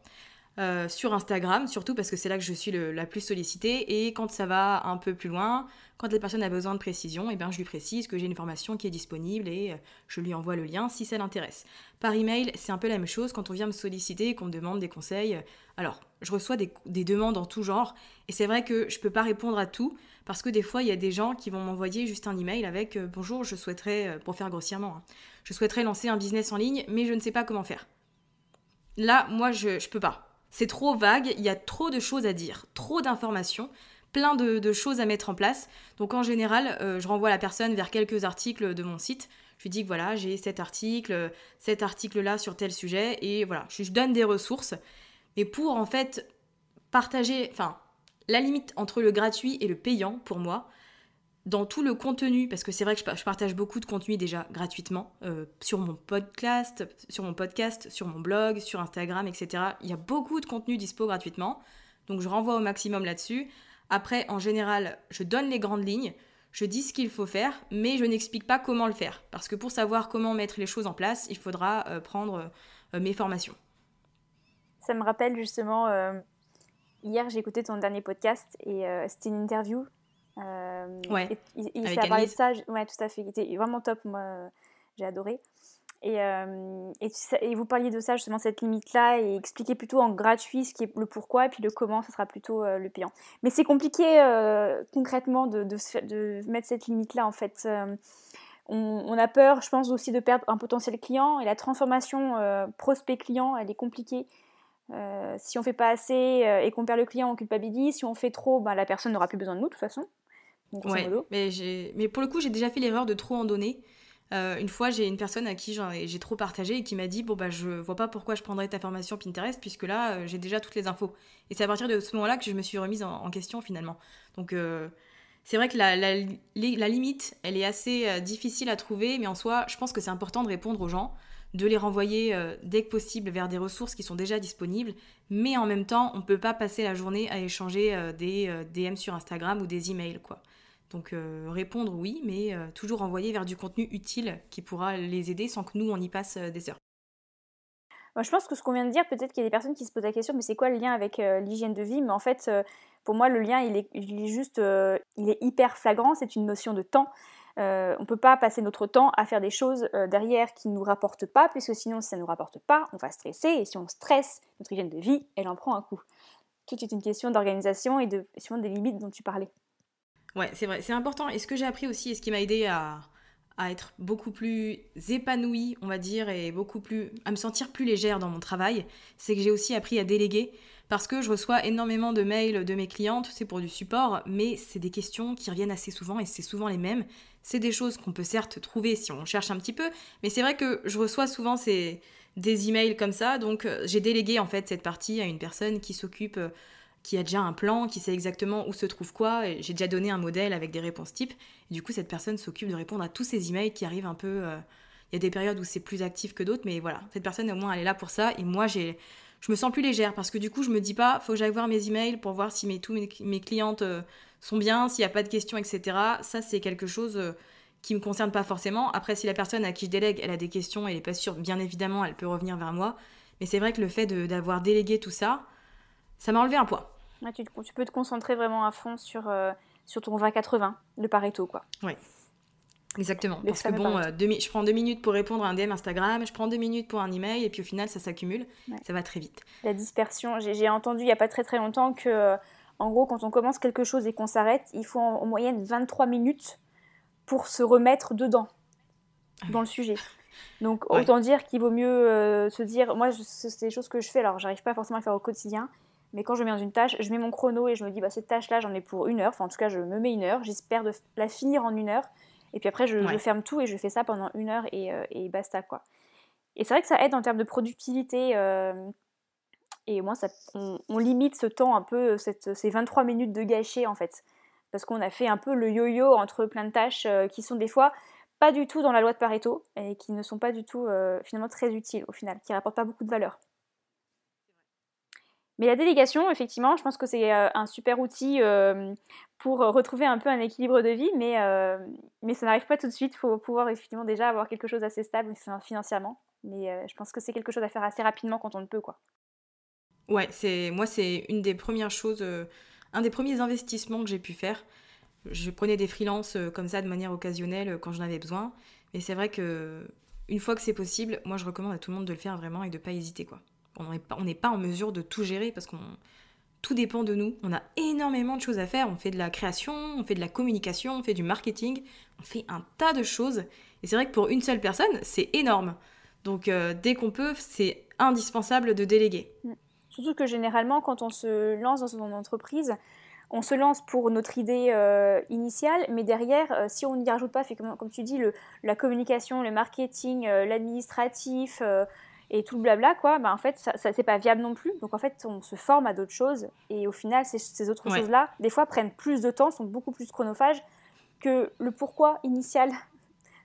S3: Sur Instagram, surtout parce que c'est là que je suis la plus sollicitée. Et quand ça va un peu plus loin, quand la personne a besoin de précision, je lui précise que j'ai une formation qui est disponible et je lui envoie le lien si ça l'intéresse. Par email, c'est un peu la même chose quand on vient me solliciter et qu'on me demande des conseils. Alors, je reçois des demandes en tout genre et c'est vrai que je peux pas répondre à tout parce que des fois, il y a des gens qui vont m'envoyer juste un email avec « Bonjour, je souhaiterais, pour faire grossièrement, je souhaiterais lancer un business en ligne, mais je ne sais pas comment faire. » Là, moi, je peux pas. C'est trop vague, il y a trop de choses à dire, trop d'informations, plein de choses à mettre en place. Donc en général, je renvoie la personne vers quelques articles de mon site. Je lui dis que voilà, j'ai cet article-là sur tel sujet, et voilà, je donne des ressources. Mais pour en fait partager, la limite entre le gratuit et le payant, pour moi, dans tout le contenu, parce que c'est vrai que je partage beaucoup de contenu déjà gratuitement sur mon podcast, sur mon blog, sur Instagram, etc. Il y a beaucoup de contenu dispo gratuitement, donc je renvoie au maximum là-dessus. Après, en général, je donne les grandes lignes, je dis ce qu'il faut faire, mais je n'explique pas comment le faire. Parce que pour savoir comment mettre les choses en place, il faudra prendre mes formations.
S1: Ça me rappelle justement, hier j'ai écouté ton dernier podcast et c'était une interview.
S3: Ouais,
S1: il
S3: avec
S1: s'est parlé de
S3: Annelise.
S1: ça, ouais, tout à fait. Il était vraiment top, moi j'ai adoré. Et vous parliez de ça, justement, cette limite-là, et expliquer plutôt en gratuit ce qui est le pourquoi, et puis le comment, ça sera plutôt le payant. Mais c'est compliqué concrètement de mettre cette limite-là, en fait. On a peur, je pense, aussi de perdre un potentiel client, et la transformation prospect-client, elle est compliquée. Si on fait pas assez et qu'on perd le client, on culpabilise. Si on fait trop, la personne n'aura plus besoin de nous, de toute façon, grosso
S3: Ouais,
S1: modo.
S3: mais pour le coup, j'ai déjà fait l'erreur de trop en donner. Une fois, j'ai une personne à qui j'ai trop partagé et qui m'a dit, bon bah je vois pas pourquoi je prendrais ta formation Pinterest puisque là, j'ai déjà toutes les infos. Et c'est à partir de ce moment-là que je me suis remise en question finalement. Donc c'est vrai que la limite, elle est assez difficile à trouver, mais en soi, je pense que c'est important de répondre aux gens, de les renvoyer dès que possible vers des ressources qui sont déjà disponibles, mais en même temps, on peut pas passer la journée à échanger des DM sur Instagram ou des emails, quoi. Donc répondre oui, mais toujours envoyer vers du contenu utile qui pourra les aider sans que nous, on y passe des heures.
S1: Moi, je pense que ce qu'on vient de dire, peut-être qu'il y a des personnes qui se posent la question, mais c'est quoi le lien avec l'hygiène de vie? Mais en fait, pour moi, le lien, il est juste, il est hyper flagrant, c'est une notion de temps. On ne peut pas passer notre temps à faire des choses derrière qui ne nous rapportent pas, puisque sinon, si ça ne nous rapporte pas, on va stresser, et si on stresse, notre hygiène de vie, elle en prend un coup. Tout est une question d'organisation et sûrement des limites dont tu parlais.
S3: Ouais, c'est vrai, c'est important. Et ce que j'ai appris aussi, et ce qui m'a aidé à être beaucoup plus épanouie, on va dire, et à me sentir plus légère dans mon travail, c'est que j'ai aussi appris à déléguer. Parce que je reçois énormément de mails de mes clientes, c'est pour du support, mais c'est des questions qui reviennent assez souvent et c'est souvent les mêmes. C'est des choses qu'on peut certes trouver si on cherche un petit peu, mais c'est vrai que je reçois souvent des emails comme ça, donc j'ai délégué en fait cette partie à une personne qui s'occupe, qui a déjà un plan, qui sait exactement où se trouve quoi, et j'ai déjà donné un modèle avec des réponses types, et du coup cette personne s'occupe de répondre à tous ces emails qui arrivent un peu... Il y a des périodes où c'est plus actif que d'autres, mais voilà, cette personne au moins elle est là pour ça, et moi je me sens plus légère parce que du coup je me dis pas faut que j'aille voir mes emails pour voir si mes clientes sont bien, s'il n'y a pas de questions, etc. Ça c'est quelque chose qui me concerne pas forcément. Après si la personne à qui je délègue elle a des questions et elle est pas sûre, bien évidemment elle peut revenir vers moi. Mais c'est vrai que le fait d'avoir délégué tout ça, ça m'a enlevé un poids.
S1: Ouais, tu peux te concentrer vraiment à fond sur ton 20-80, le Pareto, quoi.
S3: Ouais. Exactement,
S1: Le
S3: parce que
S1: fameux
S3: bon,
S1: Pareto.
S3: je prends 2 minutes pour répondre à un DM Instagram, je prends 2 minutes pour un email, et puis au final, ça s'accumule,
S1: Ouais.
S3: ça va très vite.
S1: La dispersion, j'ai entendu il n'y a pas très très longtemps que, en gros, quand on commence quelque chose et qu'on s'arrête, il faut en moyenne 23 minutes pour se remettre dedans, dans le sujet. Donc
S3: Ouais,
S1: autant dire qu'il vaut mieux se dire, moi c'est des choses que je fais, alors j'arrive pas forcément à le faire au quotidien, mais quand je mets dans une tâche, je mets mon chrono et je me dis, cette tâche-là j'en ai pour 1 heure, enfin en tout cas je me mets 1 heure, j'espère de la finir en 1 heure, et puis après je
S3: ouais.
S1: ferme tout et je fais ça pendant 1 heure et basta quoi. Et c'est vrai que ça aide en termes de productivité, et moi on limite ce temps un peu, ces 23 minutes de gâché en fait, parce qu'on a fait un peu le yo-yo entre plein de tâches qui sont des fois pas du tout dans la loi de Pareto et qui ne sont pas du tout finalement très utiles au final, qui rapportent pas beaucoup de valeur. Mais la délégation, effectivement, je pense que c'est un super outil pour retrouver un peu un équilibre de vie, mais ça n'arrive pas tout de suite. Il faut pouvoir effectivement déjà avoir quelque chose d'assez stable financièrement. Mais je pense que c'est quelque chose à faire assez rapidement quand on le peut, quoi.
S3: Ouais, c'est une des premières choses, un des premiers investissements que j'ai pu faire. Je prenais des freelances comme ça de manière occasionnelle quand j'en avais besoin. Mais c'est vrai que une fois que c'est possible, moi je recommande à tout le monde de le faire vraiment et de pas hésiter quoi. On n'est pas en mesure de tout gérer parce qu'on tout dépend de nous. On a énormément de choses à faire. On fait de la création, on fait de la communication, on fait du marketing, on fait un tas de choses. Et c'est vrai que pour une seule personne, c'est énorme. Donc dès qu'on peut, c'est indispensable de déléguer.
S1: Surtout que généralement, quand on se lance dans son entreprise, on se lance pour notre idée initiale, mais derrière, si on n'y rajoute pas, comme tu dis, la communication, le marketing, l'administratif et tout le blabla, quoi, en fait, ça c'est pas viable non plus. Donc en fait, on se forme à d'autres choses et au final, ces autres
S3: Ouais.
S1: choses-là, des fois, prennent plus de temps, sont beaucoup plus chronophages que le pourquoi initial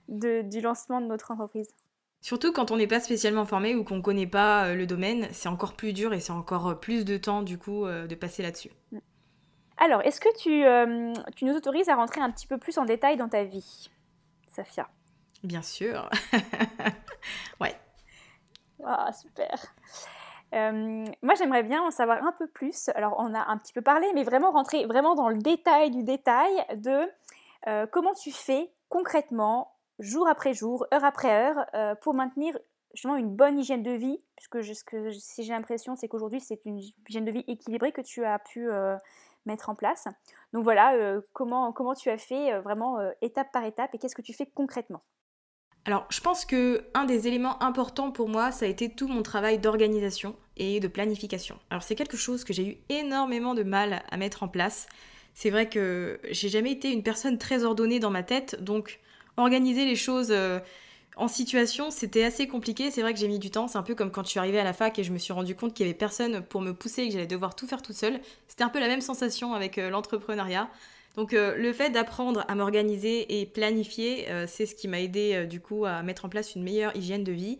S1: du lancement de notre entreprise.
S3: Surtout quand on n'est pas spécialement formé ou qu'on ne connaît pas le domaine, c'est encore plus dur et c'est encore plus de temps du coup de passer là-dessus.
S1: Alors, est-ce que tu nous autorises à rentrer un petit peu plus en détail dans ta vie, Safia?
S3: Bien sûr. Ouais.
S1: Ah, super. Moi, j'aimerais bien en savoir un peu plus. Alors, on a un petit peu parlé, mais vraiment rentrer vraiment dans le détail du détail de comment tu fais concrètement, jour après jour, heure après heure, pour maintenir justement une bonne hygiène de vie, puisque si j'ai l'impression, c'est qu'aujourd'hui, c'est une hygiène de vie équilibrée que tu as pu mettre en place. Donc voilà, comment tu as fait vraiment étape par étape et qu'est-ce que tu fais concrètement?
S3: Alors, je pense que un des éléments importants pour moi, ça a été tout mon travail d'organisation et de planification. Alors, c'est quelque chose que j'ai eu énormément de mal à mettre en place. C'est vrai que j'ai jamais été une personne très ordonnée dans ma tête, donc organiser les choses en situation, c'était assez compliqué. C'est vrai que j'ai mis du temps. C'est un peu comme quand je suis arrivée à la fac et je me suis rendu compte qu'il y avait personne pour me pousser et que j'allais devoir tout faire toute seule. C'était un peu la même sensation avec l'entrepreneuriat. Donc le fait d'apprendre à m'organiser et planifier, c'est ce qui m'a aidé du coup à mettre en place une meilleure hygiène de vie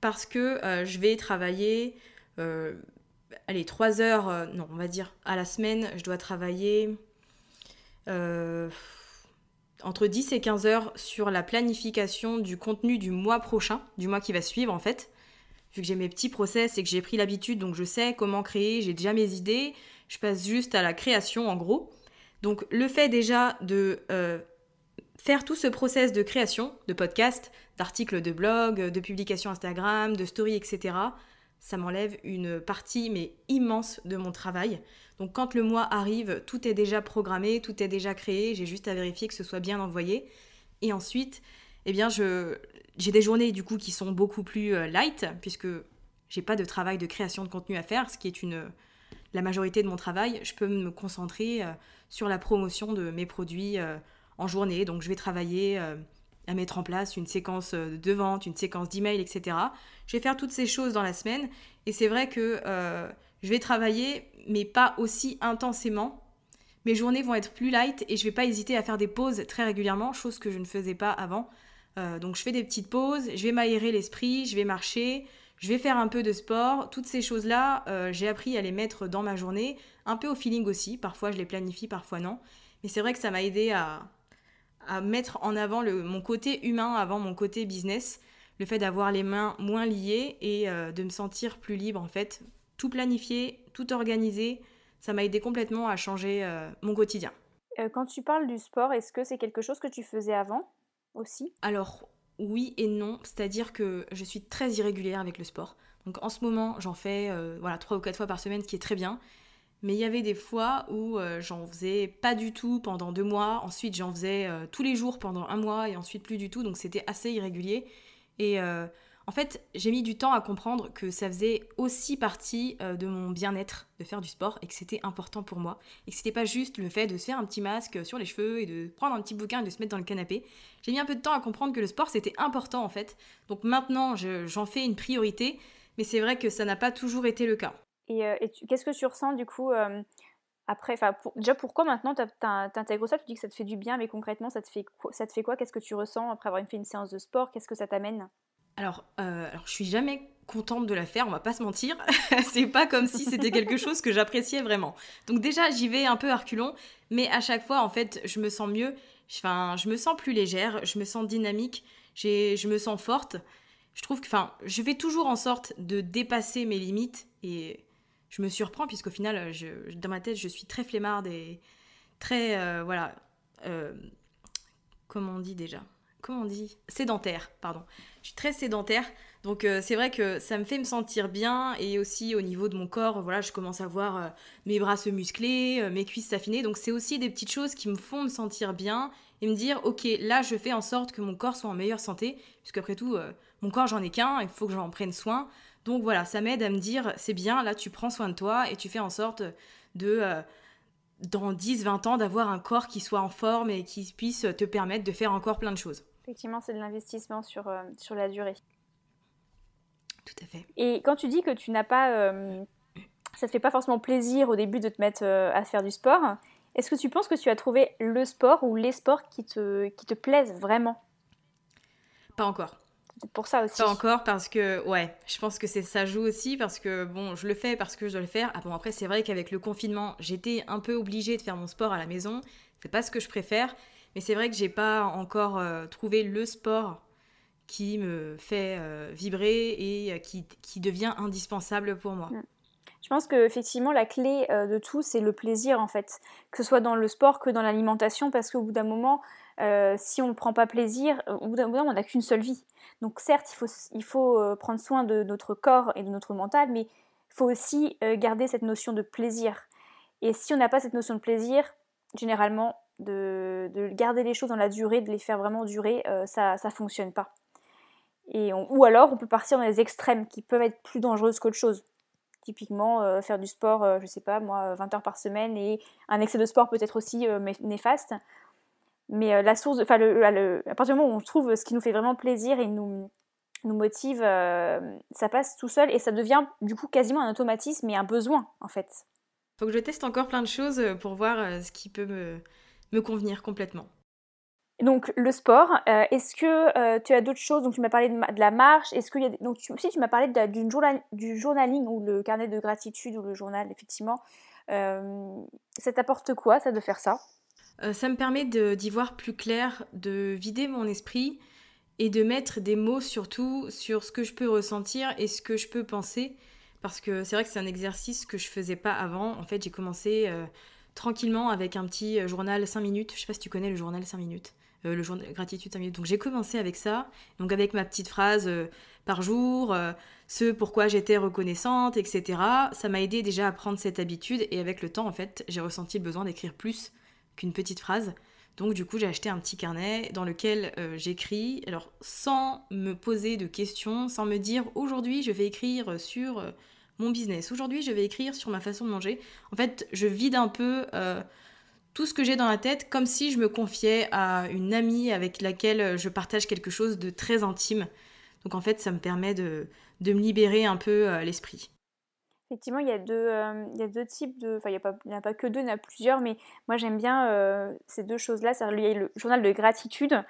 S3: parce que je vais travailler, allez, 3 heures, non, on va dire à la semaine, je dois travailler euh, entre 10 et 15 heures sur la planification du contenu du mois prochain, du mois qui va suivre en fait. Vu que j'ai mes petits process et que j'ai pris l'habitude, donc je sais comment créer, j'ai déjà mes idées, je passe juste à la création en gros. Donc le fait déjà de faire tout ce process de création, de podcast, d'articles de blog, de publications Instagram, de stories, etc., ça m'enlève une partie mais immense de mon travail. Donc quand le mois arrive, tout est déjà programmé, tout est déjà créé, j'ai juste à vérifier que ce soit bien envoyé. Et ensuite, eh bien, j'ai des journées du coup qui sont beaucoup plus light, puisque j'ai pas de travail de création de contenu à faire, ce qui est la majorité de mon travail. Je peux me concentrer sur la promotion de mes produits en journée. Donc je vais travailler à mettre en place une séquence de vente, une séquence d'email, etc. Je vais faire toutes ces choses dans la semaine. Et c'est vrai que je vais travailler, mais pas aussi intensément. Mes journées vont être plus light et je vais pas hésiter à faire des pauses très régulièrement, chose que je ne faisais pas avant. Donc je fais des petites pauses, je vais m'aérer l'esprit, je vais marcher, je vais faire un peu de sport. Toutes ces choses-là, j'ai appris à les mettre dans ma journée, un peu au feeling aussi. Parfois je les planifie, parfois non. Mais c'est vrai que ça m'a aidé à mettre en avant mon côté humain avant mon côté business. Le fait d'avoir les mains moins liées et de me sentir plus libre en fait. Tout planifier, tout organiser, ça m'a aidé complètement à changer mon quotidien.
S1: Quand tu parles du sport, est-ce que c'est quelque chose que tu faisais avant aussi?
S3: Alors, oui et non, c'est-à-dire que je suis très irrégulière avec le sport. Donc en ce moment, j'en fais 3 ou 4 fois par semaine, ce qui est très bien. Mais il y avait des fois où j'en faisais pas du tout pendant 2 mois. Ensuite, j'en faisais tous les jours pendant 1 mois et ensuite plus du tout. Donc c'était assez irrégulier. Et en fait, j'ai mis du temps à comprendre que ça faisait aussi partie de mon bien-être de faire du sport et que c'était important pour moi. Et que c'était pas juste le fait de se faire un petit masque sur les cheveux et de prendre un petit bouquin et de se mettre dans le canapé. J'ai mis un peu de temps à comprendre que le sport c'était important en fait. Donc maintenant, j'en fais une priorité. Mais c'est vrai que ça n'a pas toujours été le cas.
S1: Qu'est-ce que tu ressens du coup après, déjà pourquoi maintenant t'intègres ça, tu dis que ça te fait du bien, mais concrètement ça te fait quoi? Qu'est-ce que tu ressens après avoir fait une séance de sport? Qu'est-ce que ça t'amène?
S3: Alors, je suis jamais contente de la faire, on va pas se mentir. C'est pas comme si c'était quelque chose que j'appréciais vraiment. Donc déjà, j'y vais un peu à reculons, mais à chaque fois, en fait, je me sens mieux. Enfin, je me sens plus légère, je me sens dynamique, je me sens forte. Je trouve que, enfin, je fais toujours en sorte de dépasser mes limites et je me surprends puisqu'au final, dans ma tête, je suis très flemmarde et très, euh, comment on dit déjà? Comment on dit? Sédentaire, pardon. Je suis très sédentaire, donc c'est vrai que ça me fait me sentir bien et aussi au niveau de mon corps, voilà, je commence à voir mes bras se muscler, mes cuisses s'affiner, donc c'est aussi des petites choses qui me font me sentir bien et me dire, ok, là je fais en sorte que mon corps soit en meilleure santé, puisque après tout, mon corps j'en ai qu'un, il faut que j'en prenne soin, donc voilà, ça m'aide à me dire, c'est bien, là tu prends soin de toi et tu fais en sorte de... dans 10-20 ans, d'avoir un corps qui soit en forme et qui puisse te permettre de faire encore plein de choses.
S1: Effectivement, c'est de l'investissement sur la durée.
S3: Tout à fait.
S1: Et quand tu dis que tu n'as pas, ça te fait pas forcément plaisir au début de te mettre à faire du sport, est-ce que tu penses que tu as trouvé le sport ou les sports qui te plaisent vraiment?
S3: Pas encore.
S1: C'est pour ça aussi.
S3: Pas encore parce que, ouais, je pense que ça joue aussi parce que, bon, je le fais parce que je dois le faire. Ah bon, après, c'est vrai qu'avec le confinement, j'étais un peu obligée de faire mon sport à la maison. C'est pas ce que je préfère, mais c'est vrai que j'ai pas encore trouvé le sport qui me fait vibrer et qui devient indispensable pour moi.
S1: Je pense qu'effectivement, la clé de tout, c'est le plaisir, en fait. Que ce soit dans le sport que dans l'alimentation, parce qu'au bout d'un moment, si on ne prend pas plaisir, au bout d'un moment, on n'a qu'une seule vie. Donc certes, il faut prendre soin de notre corps et de notre mental, mais il faut aussi garder cette notion de plaisir. Et si on n'a pas cette notion de plaisir, généralement, de garder les choses dans la durée, de les faire vraiment durer, ça ne fonctionne pas. Ou alors, on peut partir dans les extrêmes qui peuvent être plus dangereuses qu'autre chose. Typiquement, faire du sport, je sais pas, moi, 20 heures par semaine, et un excès de sport peut être aussi néfaste. Mais la source, à partir du moment où on trouve ce qui nous fait vraiment plaisir et nous motive, ça passe tout seul et ça devient du coup quasiment un automatisme et un besoin, en fait.
S3: Faut que je teste encore plein de choses pour voir ce qui peut me convenir complètement.
S1: Donc le sport, est-ce que tu as d'autres choses? Donc tu m'as parlé de la marche, est-ce qu'il y a donc tu m'as parlé du journaling ou le carnet de gratitude ou le journal effectivement. Ça t'apporte quoi ça de faire ça?
S3: Ça me permet d'y voir plus clair, de vider mon esprit et de mettre des mots surtout sur ce que je peux ressentir et ce que je peux penser. Parce que c'est vrai que c'est un exercice que je faisais pas avant. En fait, j'ai commencé tranquillement avec un petit journal 5 minutes. Je sais pas si tu connais le journal 5 minutes. Le journal gratitude 5 minutes. Donc j'ai commencé avec ça. Donc avec ma petite phrase par jour, ce pourquoi j'étais reconnaissante, etc. Ça m'a aidé déjà à prendre cette habitude. Et avec le temps, en fait, j'ai ressenti le besoin d'écrire plus qu'une petite phrase. Donc du coup, j'ai acheté un petit carnet dans lequel j'écris, alors sans me poser de questions, sans me dire aujourd'hui je vais écrire sur mon business, aujourd'hui je vais écrire sur ma façon de manger. En fait, je vide un peu tout ce que j'ai dans la tête comme si je me confiais à une amie avec laquelle je partage quelque chose de très intime. Donc en fait, ça me permet de me libérer un peu l'esprit.
S1: Effectivement, il y a deux types de... Enfin, il n'y en a pas que deux, il y en a plusieurs, mais moi j'aime bien ces deux choses-là. Il y a le journal de gratitude,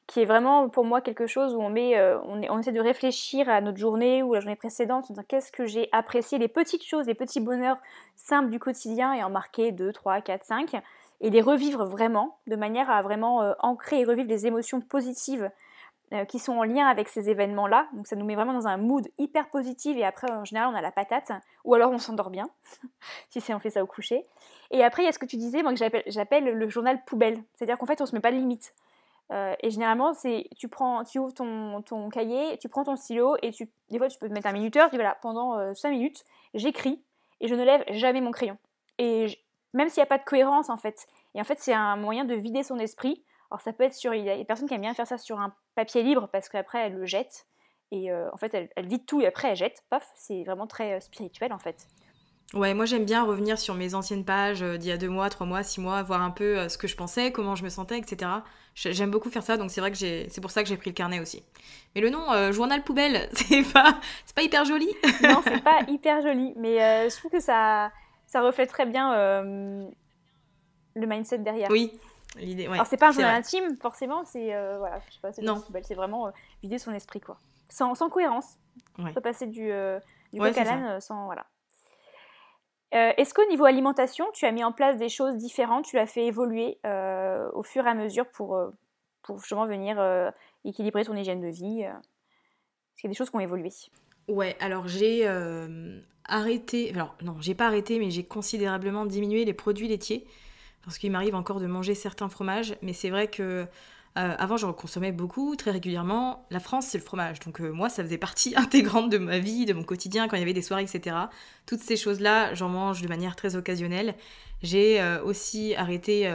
S1: qui est vraiment pour moi quelque chose où on essaie de réfléchir à notre journée ou à la journée précédente, dans qu'est-ce que j'ai apprécié, les petites choses, les petits bonheurs simples du quotidien, et en marquer 2, 3, 4, 5, et les revivre vraiment, de manière à vraiment ancrer et revivre des émotions positives qui sont en lien avec ces événements-là. Donc ça nous met vraiment dans un mood hyper positif et après en général on a la patate ou alors on s'endort bien si on fait ça au coucher. Et après il y a ce que tu disais, moi que j'appelle le journal poubelle. C'est-à-dire qu'en fait on se met pas de limite. Et généralement c'est tu ouvres ton cahier, tu prends ton stylo et des fois tu peux te mettre un minuteur, tu dis voilà pendant 5 minutes j'écris et je ne lève jamais mon crayon. Et même s'il n'y a pas de cohérence en fait. Et en fait c'est un moyen de vider son esprit. Alors ça peut être il y a des personnes qui aiment bien faire ça sur un papier libre parce qu'après elle le jette et en fait elle vide tout et après elle jette, paf, c'est vraiment très spirituel en fait.
S3: Ouais, moi j'aime bien revenir sur mes anciennes pages d'il y a 2 mois, 3 mois, 6 mois, voir un peu ce que je pensais, comment je me sentais, etc. J'aime beaucoup faire ça, donc c'est vrai que c'est pour ça que j'ai pris le carnet aussi. Mais le nom journal poubelle, c'est pas hyper joli.
S1: Non, c'est pas hyper joli, mais je trouve que ça reflète très bien le mindset derrière.
S3: Oui. L'idée, ouais,
S1: alors c'est pas un journal intime forcément, c'est voilà, je sais pas, c'est poubelle, c'est vraiment vider son esprit quoi, sans cohérence. Ouais. On peut passer du coq à l'âne sans voilà. Est-ce qu'au niveau alimentation, tu as mis en place des choses différentes, tu l'as fait évoluer au fur et à mesure pour justement venir équilibrer ton hygiène de vie? Est-ce qu'il y a des choses qui ont évolué?
S3: Ouais, alors j'ai arrêté, alors non, j'ai pas arrêté, mais j'ai considérablement diminué les produits laitiers. Parce qu'il m'arrive encore de manger certains fromages, mais c'est vrai que avant j'en consommais beaucoup, très régulièrement. La France c'est le fromage, donc moi ça faisait partie intégrante de ma vie, de mon quotidien, quand il y avait des soirées, etc. Toutes ces choses-là, j'en mange de manière très occasionnelle. J'ai aussi arrêté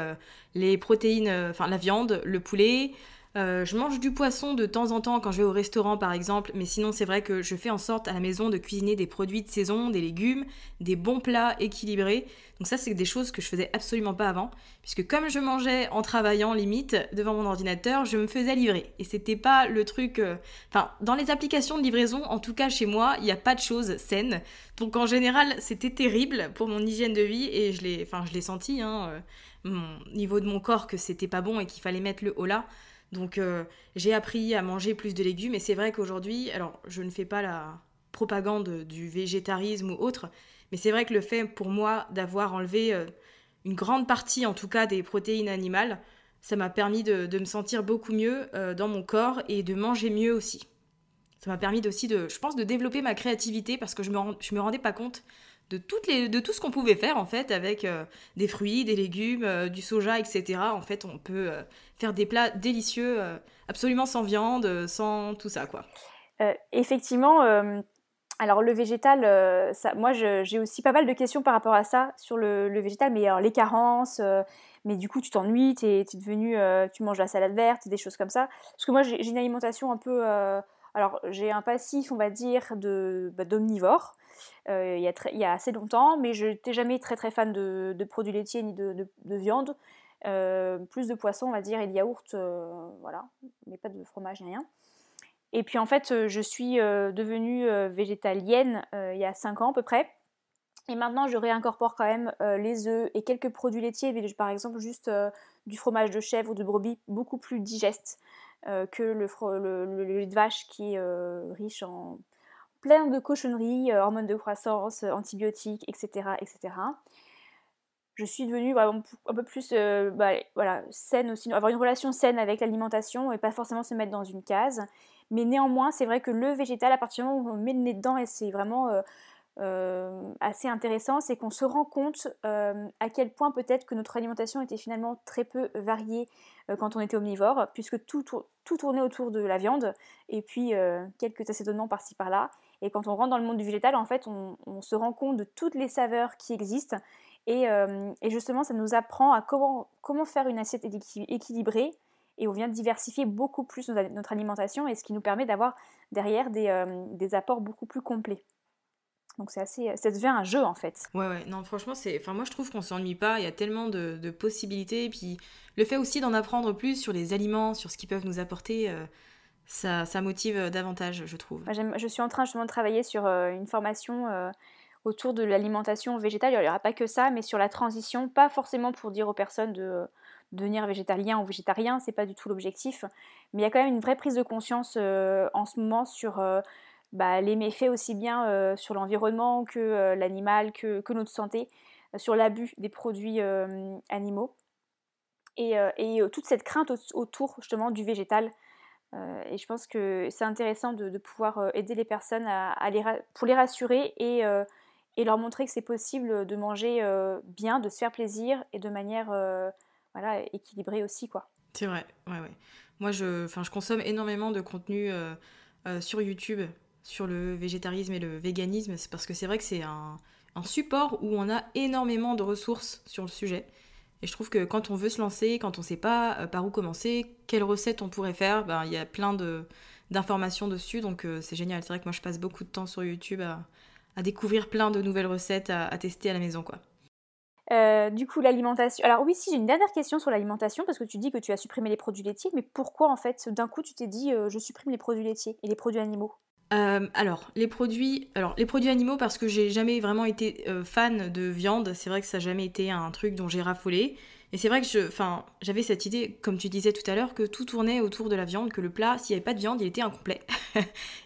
S3: les protéines, enfin la viande, le poulet. Je mange du poisson de temps en temps quand je vais au restaurant par exemple, mais sinon c'est vrai que je fais en sorte à la maison de cuisiner des produits de saison, des légumes, des bons plats équilibrés. Donc ça c'est des choses que je faisais absolument pas avant, puisque comme je mangeais en travaillant limite devant mon ordinateur, je me faisais livrer. Et c'était pas le truc... Enfin, dans les applications de livraison, en tout cas chez moi, il n'y a pas de choses saines. Donc en général, c'était terrible pour mon hygiène de vie et je l'ai senti, au niveau de mon corps, que c'était pas bon et qu'il fallait mettre le holà. Donc j'ai appris à manger plus de légumes et c'est vrai qu'aujourd'hui, alors je ne fais pas la propagande du végétarisme ou autre, mais c'est vrai que le fait pour moi d'avoir enlevé une grande partie en tout cas des protéines animales, ça m'a permis de me sentir beaucoup mieux dans mon corps et de manger mieux aussi. Ça m'a permis aussi je pense, de développer ma créativité parce que je me rendais pas compte de tout ce qu'on pouvait faire en fait avec des fruits, des légumes, du soja, etc. En fait, on peut faire des plats délicieux, absolument sans viande, sans tout ça, quoi.
S1: Effectivement, alors le végétal, moi j'ai aussi pas mal de questions par rapport à ça sur le végétal, mais alors les carences, mais du coup tu t'ennuies, t'es devenu, tu manges la salade verte, des choses comme ça. Parce que moi j'ai une alimentation un peu, alors j'ai un passif on va dire d'omnivore, il y a assez longtemps, mais je n'étais jamais très très fan de produits laitiers ni de viande. Plus de poisson on va dire et de yaourt, voilà, mais pas de fromage ni rien. Et puis en fait, je suis devenue végétalienne il y a 5 ans à peu près. Et maintenant, je réincorpore quand même les œufs et quelques produits laitiers, mais par exemple juste du fromage de chèvre ou de brebis beaucoup plus digeste que le lait de vache qui est riche en plein de cochonneries, hormones de croissance, antibiotiques, etc., etc. Je suis devenue vraiment un peu plus voilà, saine aussi, avoir une relation saine avec l'alimentation et pas forcément se mettre dans une case. Mais néanmoins, c'est vrai que le végétal, à partir du moment où on met le nez dedans, et c'est vraiment assez intéressant, c'est qu'on se rend compte à quel point peut-être que notre alimentation était finalement très peu variée quand on était omnivore, puisque tout tournait autour de la viande, et puis quelques assaisonnements par-ci par-là. Et quand on rentre dans le monde du végétal, en fait, on se rend compte de toutes les saveurs qui existent, et justement, ça nous apprend à comment faire une assiette équilibrée, et on vient diversifier beaucoup plus notre alimentation, et ce qui nous permet d'avoir derrière des apports beaucoup plus complets. Donc ça devient un jeu en fait.
S3: Ouais, non, franchement, moi je trouve qu'on s'ennuie pas, il y a tellement de possibilités, et puis le fait aussi d'en apprendre plus sur les aliments, sur ce qu'ils peuvent nous apporter, ça motive davantage, je trouve.
S1: Je suis en train justement de travailler sur une formation autour de l'alimentation végétale. Il n'y aura pas que ça, mais sur la transition, pas forcément pour dire aux personnes de devenir végétalien ou végétarien, c'est pas du tout l'objectif, mais il y a quand même une vraie prise de conscience en ce moment sur les méfaits aussi bien sur l'environnement que l'animal, que notre santé, sur l'abus des produits animaux, et toute cette crainte autour justement du végétal. Et je pense que c'est intéressant de pouvoir aider les personnes pour les rassurer, et leur montrer que c'est possible de manger bien, de se faire plaisir et de manière voilà, équilibrée aussi, quoi.
S3: C'est vrai, ouais. Moi, je consomme énormément de contenu sur YouTube sur le végétarisme et le véganisme. C'est parce que c'est vrai que c'est un support où on a énormément de ressources sur le sujet. Et je trouve que quand on veut se lancer, quand on ne sait pas par où commencer, quelle recette on pourrait faire, il y a plein d'informations dessus. Donc c'est génial. C'est vrai que moi, je passe beaucoup de temps sur YouTube à découvrir plein de nouvelles recettes à tester à la maison, quoi.
S1: Du coup, l'alimentation. Alors oui, si j'ai une dernière question sur l'alimentation, parce que tu dis que tu as supprimé les produits laitiers, mais pourquoi en fait d'un coup tu t'es dit je supprime les produits laitiers et les produits animaux?
S3: Alors, les produits animaux, parce que j'ai jamais vraiment été fan de viande, c'est vrai que ça n'a jamais été un truc dont j'ai raffolé. Et c'est vrai que j'avais cette idée, comme tu disais tout à l'heure, que tout tournait autour de la viande, que le plat, s'il n'y avait pas de viande, il était incomplet.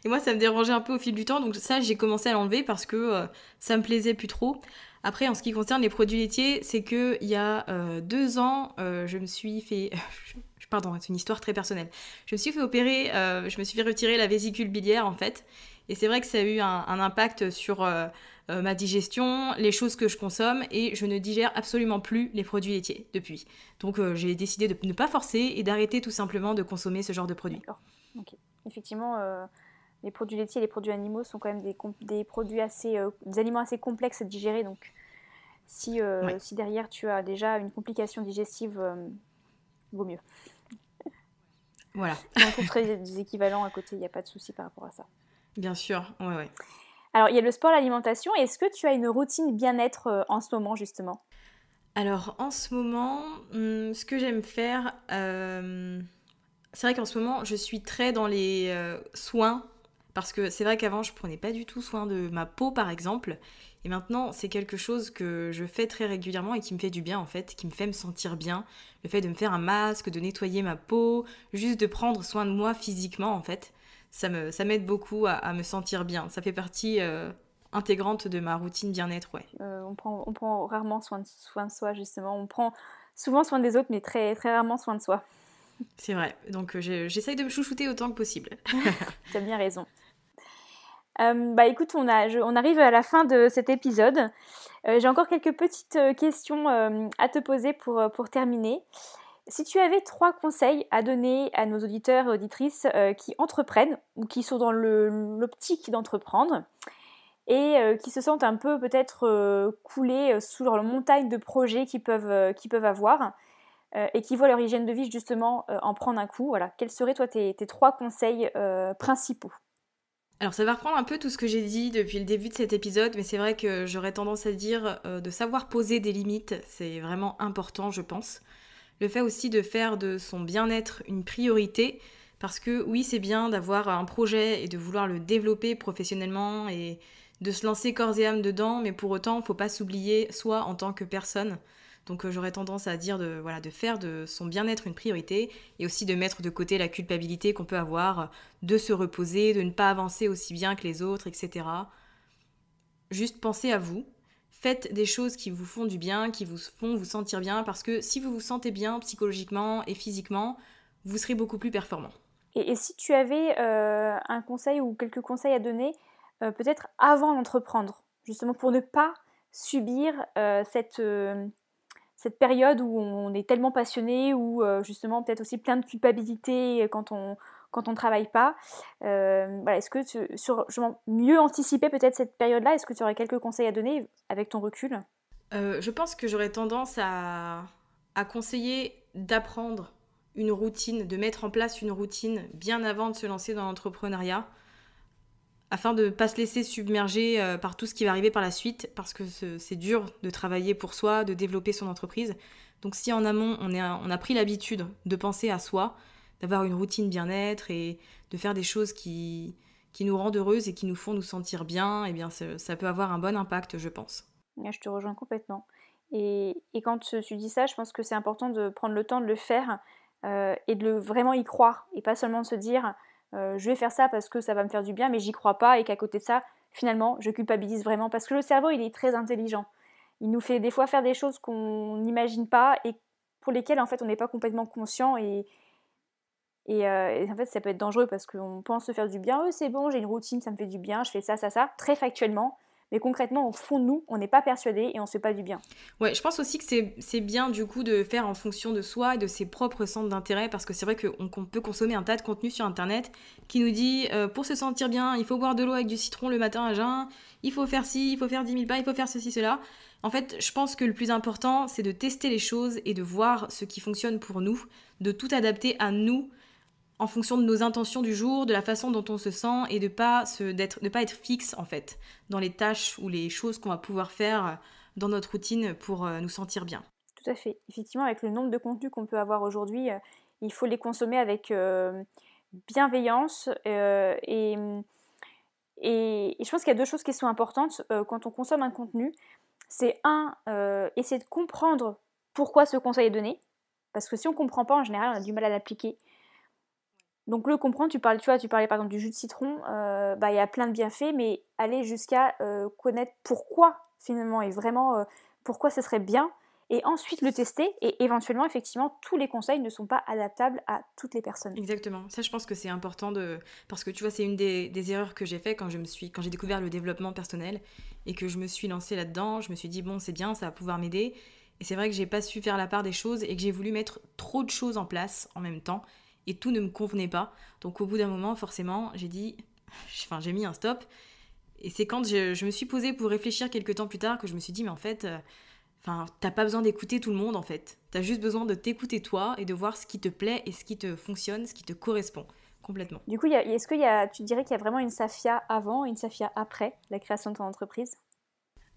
S3: Et moi, ça me dérangeait un peu au fil du temps, donc ça, j'ai commencé à l'enlever parce que ça me plaisait plus trop. Après, en ce qui concerne les produits laitiers, c'est qu'il y a 2 ans, je me suis fait... Pardon, c'est une histoire très personnelle. Je me suis fait opérer, je me suis fait retirer la vésicule biliaire en fait. Et c'est vrai que ça a eu un impact sur ma digestion, les choses que je consomme, et je ne digère absolument plus les produits laitiers depuis. Donc j'ai décidé de ne pas forcer et d'arrêter tout simplement de consommer ce genre de produits.
S1: D'accord, ok. Effectivement, les produits laitiers et les produits animaux sont quand même des produits des aliments assez complexes à digérer. Donc si derrière tu as déjà une complication digestive, vaut mieux.
S3: Voilà.
S1: On trouverait des équivalents à côté, il n'y a pas de souci par rapport à ça.
S3: Bien sûr, ouais.
S1: Alors, il y a le sport, l'alimentation. Est-ce que tu as une routine bien-être en ce moment, justement?
S3: Alors, en ce moment, ce que j'aime faire, c'est vrai qu'en ce moment, je suis très dans les soins Parce que c'est vrai qu'avant, je prenais pas du tout soin de ma peau, par exemple. Et maintenant, c'est quelque chose que je fais très régulièrement et qui me fait du bien, en fait, qui me fait me sentir bien. Le fait de me faire un masque, de nettoyer ma peau, juste de prendre soin de moi physiquement, en fait, ça m'aide beaucoup à me sentir bien. Ça fait partie intégrante de ma routine bien-être, ouais.
S1: On prend rarement soin de soi, justement. On prend souvent soin des autres, mais très, très rarement soin de soi.
S3: C'est vrai. Donc, j'essaye de me chouchouter autant que possible.
S1: Tu as bien raison. Écoute, on arrive à la fin de cet épisode. J'ai encore quelques petites questions à te poser pour terminer. Si tu avais 3 conseils à donner à nos auditeurs et auditrices qui entreprennent ou qui sont dans l'optique d'entreprendre et qui se sentent un peu peut-être coulés sous leur montagne de projets qu'ils peuvent avoir et qui voient leur hygiène de vie justement en prendre un coup, voilà. Quels seraient toi tes 3 conseils principaux ?
S3: Alors ça va reprendre un peu tout ce que j'ai dit depuis le début de cet épisode, mais c'est vrai que j'aurais tendance à dire de savoir poser des limites, c'est vraiment important je pense. Le fait aussi de faire de son bien-être une priorité, parce que oui c'est bien d'avoir un projet et de vouloir le développer professionnellement et de se lancer corps et âme dedans, mais pour autant il ne faut pas s'oublier soi en tant que personne. Donc j'aurais tendance à dire de faire de son bien-être une priorité et aussi de mettre de côté la culpabilité qu'on peut avoir, de se reposer, de ne pas avancer aussi bien que les autres, etc. Juste pensez à vous. Faites des choses qui vous font du bien, qui vous font vous sentir bien, parce que si vous vous sentez bien psychologiquement et physiquement, vous serez beaucoup plus performant.
S1: Et si tu avais un conseil ou quelques conseils à donner, peut-être avant d'entreprendre, justement pour ne pas subir cette période où on est tellement passionné, ou justement peut-être aussi plein de culpabilité quand on travaille pas. Est-ce que mieux anticiper peut-être cette période-là, est-ce que tu aurais quelques conseils à donner avec ton recul ?
S3: Je pense que j'aurais tendance à conseiller d'apprendre une routine, de mettre en place une routine bien avant de se lancer dans l'entrepreneuriat, afin de ne pas se laisser submerger par tout ce qui va arriver par la suite, parce que c'est dur de travailler pour soi, de développer son entreprise. Donc si en amont, on a pris l'habitude de penser à soi, d'avoir une routine bien-être et de faire des choses qui nous rendent heureuses et qui nous font nous sentir bien, eh bien ça peut avoir un bon impact, je pense.
S1: Je te rejoins complètement. Et quand tu dis ça, je pense que c'est important de prendre le temps de le faire et de vraiment y croire, et pas seulement de se dire je vais faire ça parce que ça va me faire du bien, mais j'y crois pas, et qu'à côté de ça, finalement, je culpabilise vraiment, parce que le cerveau, il est très intelligent. Il nous fait des fois faire des choses qu'on n'imagine pas et pour lesquelles, en fait, on n'est pas complètement conscient, et en fait, ça peut être dangereux parce qu'on pense se faire du bien. C'est bon, j'ai une routine, ça me fait du bien, je fais ça, très factuellement. Mais concrètement, au fond de nous, on n'est pas persuadé et on ne se fait pas du bien.
S3: Ouais, je pense aussi que c'est bien du coup de faire en fonction de soi et de ses propres centres d'intérêt, parce que c'est vrai qu'on peut consommer un tas de contenu sur internet qui nous dit pour se sentir bien, il faut boire de l'eau avec du citron le matin à jeun, il faut faire ci, il faut faire 10 000 pas, il faut faire ceci, cela. En fait, je pense que le plus important, c'est de tester les choses et de voir ce qui fonctionne pour nous, de tout adapter à nous en fonction de nos intentions du jour, de la façon dont on se sent, et de pas être fixe en fait dans les tâches ou les choses qu'on va pouvoir faire dans notre routine pour nous sentir bien.
S1: Tout à fait. Effectivement, avec le nombre de contenus qu'on peut avoir aujourd'hui, il faut les consommer avec bienveillance et je pense qu'il y a 2 choses qui sont importantes quand on consomme un contenu. C'est essayer de comprendre pourquoi ce conseil est donné, parce que si on ne comprend pas, en général, on a du mal à l'appliquer. Donc le comprendre, tu parlais par exemple du jus de citron, il y a plein de bienfaits, mais aller jusqu'à connaître pourquoi finalement, et vraiment pourquoi ce serait bien, et ensuite le tester, et éventuellement effectivement tous les conseils ne sont pas adaptables à toutes les personnes.
S3: Exactement, ça je pense que c'est important parce que tu vois, c'est une des erreurs que j'ai fait quand j'ai découvert le développement personnel et que je me suis lancée là-dedans. Je me suis dit bon, c'est bien, ça va pouvoir m'aider, et c'est vrai que j'ai pas su faire la part des choses et que j'ai voulu mettre trop de choses en place en même temps. Et tout ne me convenait pas. Donc au bout d'un moment, forcément, j'ai mis un stop. Et c'est quand je me suis posée pour réfléchir quelques temps plus tard que je me suis dit, mais en fait, t'as pas besoin d'écouter tout le monde en fait. T'as juste besoin de t'écouter toi et de voir ce qui te plaît et ce qui te fonctionne, ce qui te correspond complètement.
S1: Du coup, tu dirais qu'il y a vraiment une Safia avant et une Safia après la création de ton entreprise ?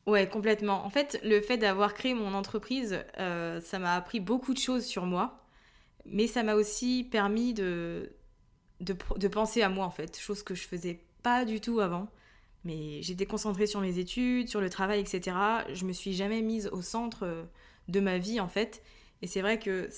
S3: Ouais, complètement. En fait, le fait d'avoir créé mon entreprise, ça m'a appris beaucoup de choses sur moi. Mais ça m'a aussi permis de penser à moi, en fait, chose que je faisais pas du tout avant. Mais j'étais concentrée sur mes études, sur le travail, etc. Je me suis jamais mise au centre de ma vie, en fait. Et c'est vrai que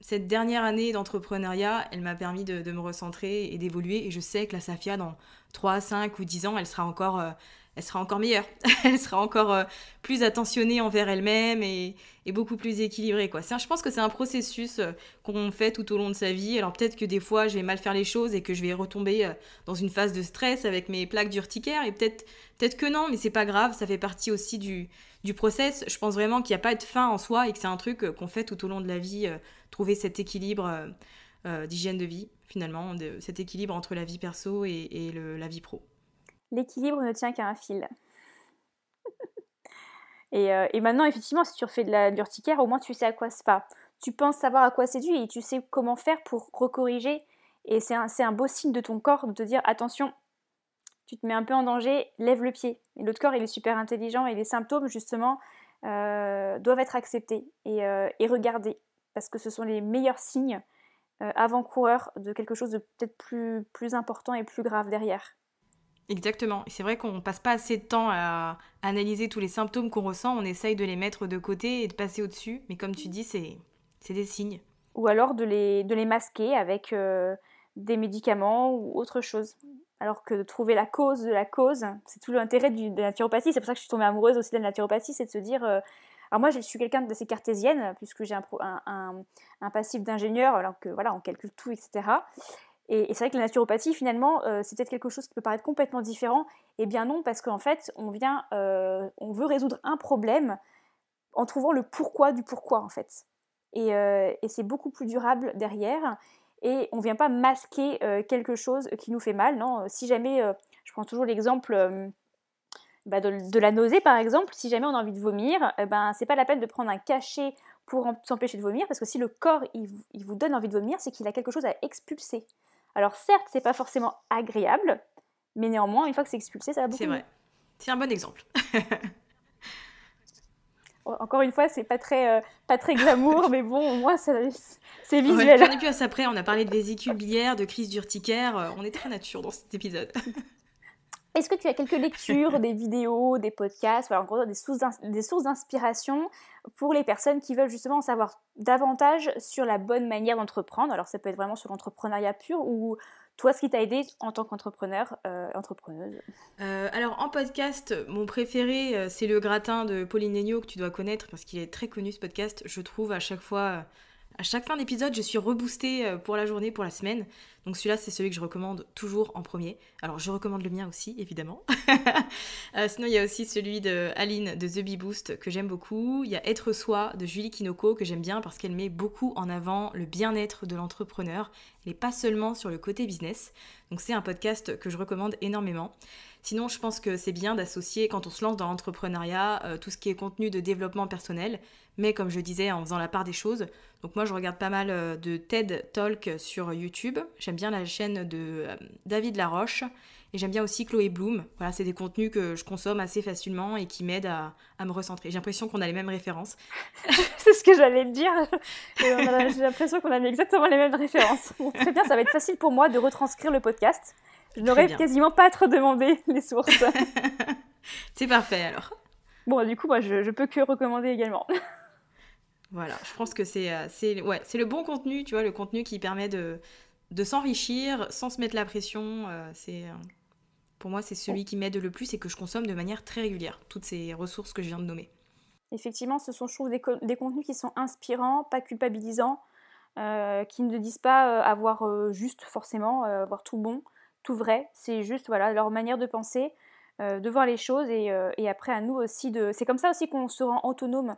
S3: cette dernière année d'entrepreneuriat, elle m'a permis de me recentrer et d'évoluer. Et je sais que la Safia, dans 3, 5 ou 10 ans, elle sera encore meilleure. Elle sera encore plus attentionnée envers elle-même et beaucoup plus équilibrée, quoi. Je pense que c'est un processus qu'on fait tout au long de sa vie. Alors peut-être que des fois, je vais mal faire les choses et que je vais retomber dans une phase de stress avec mes plaques d'urticaire. Et peut-être que non, mais c'est pas grave. Ça fait partie aussi du process. Je pense vraiment qu'il n'y a pas de fin en soi et que c'est un truc qu'on fait tout au long de la vie. Trouver cet équilibre d'hygiène de vie, finalement, cet équilibre entre la vie perso et la vie pro.
S1: L'équilibre ne tient qu'à un fil. Et maintenant, effectivement, si tu refais de l'urticaire, au moins tu sais à quoi c'est pas. Tu penses savoir à quoi c'est dû et tu sais comment faire pour recorriger. Et c'est un beau signe de ton corps de te dire attention, tu te mets un peu en danger, lève le pied. Et l'autre corps, il est super intelligent et les symptômes, justement, doivent être acceptés et regardés. Parce que ce sont les meilleurs signes avant-coureurs de quelque chose de peut-être plus important et plus grave derrière.
S3: Exactement. Et c'est vrai qu'on passe pas assez de temps à analyser tous les symptômes qu'on ressent. On essaye de les mettre de côté et de passer au-dessus. Mais comme tu dis, c'est des signes.
S1: Ou alors de les masquer avec des médicaments ou autre chose. Alors que de trouver la cause de la cause, c'est tout l'intérêt de la naturopathie. C'est pour ça que je suis tombée amoureuse aussi de la naturopathie, c'est de se dire... alors moi, je suis quelqu'un d'assez cartésienne, puisque j'ai un passif d'ingénieur, alors que voilà, on calcule tout, etc. Et c'est vrai que la naturopathie, finalement, c'est peut-être quelque chose qui peut paraître complètement différent. Eh bien non, parce qu'en fait, on veut résoudre un problème en trouvant le pourquoi du pourquoi, en fait. Et c'est beaucoup plus durable derrière. Et on ne vient pas masquer quelque chose qui nous fait mal, non. Si jamais, je prends toujours l'exemple de la nausée, par exemple, si jamais on a envie de vomir, c'est pas la peine de prendre un cachet pour s'empêcher de vomir, parce que si le corps il vous donne envie de vomir, c'est qu'il a quelque chose à expulser. Alors certes, c'est pas forcément agréable, mais néanmoins, une fois que c'est expulsé, ça va beaucoup mieux.
S3: C'est vrai. C'est un bon exemple.
S1: Encore une fois, c'est pas très glamour, mais bon, au moins, c'est
S3: Ouais,
S1: visuel.
S3: et puis après, on a parlé de vésicule biliaire, de crise d'urticaire. On est très nature dans cet épisode.
S1: Est-ce que tu as quelques lectures, des vidéos, des podcasts, voilà, en gros, des sources d'inspiration pour les personnes qui veulent justement en savoir davantage sur la bonne manière d'entreprendre? Alors ça peut être vraiment sur l'entrepreneuriat pur ou toi, ce qui t'a aidé en tant qu'entrepreneur, entrepreneuse.
S3: Alors en podcast, mon préféré, c'est Le Gratin de Pauline Legnaud, que tu dois connaître parce qu'il est très connu ce podcast. Je trouve à chaque fois... À chaque fin d'épisode, je suis reboostée pour la journée, pour la semaine. Donc celui-là, c'est celui que je recommande toujours en premier. Alors, je recommande le mien aussi, évidemment. Sinon, il y a aussi celui de Aline de The Bee Boost que j'aime beaucoup. Il y a Être Soi de Julie Kinoko que j'aime bien parce qu'elle met beaucoup en avant le bien-être de l'entrepreneur et pas seulement sur le côté business. Donc c'est un podcast que je recommande énormément. Sinon, je pense que c'est bien d'associer, quand on se lance dans l'entrepreneuriat, tout ce qui est contenu de développement personnel, mais comme je disais, en faisant la part des choses. Donc moi, je regarde pas mal de TED Talk sur YouTube. J'aime bien la chaîne de David Laroche. Et j'aime bien aussi Chloé Bloom. Voilà, c'est des contenus que je consomme assez facilement et qui m'aident à me recentrer. J'ai l'impression qu'on a les mêmes références.
S1: C'est ce que j'allais te dire. J'ai l'impression qu'on a mis exactement les mêmes références. Bon, très bien, ça va être facile pour moi de retranscrire le podcast. Je n'aurais quasiment pas à te redemander les sources.
S3: C'est parfait alors.
S1: Bon, du coup, moi, je peux que recommander également.
S3: Voilà, je pense que c'est le bon contenu, tu vois, le contenu qui permet de s'enrichir sans se mettre la pression. Pour moi, c'est celui qui m'aide le plus et que je consomme de manière très régulière, toutes ces ressources que je viens de nommer.
S1: Effectivement, ce sont, je trouve, des contenus qui sont inspirants, pas culpabilisants, qui ne disent pas avoir juste forcément, avoir tout bon, tout vrai. C'est juste voilà, leur manière de penser, de voir les choses et après à nous aussi de... C'est comme ça aussi qu'on se rend autonome.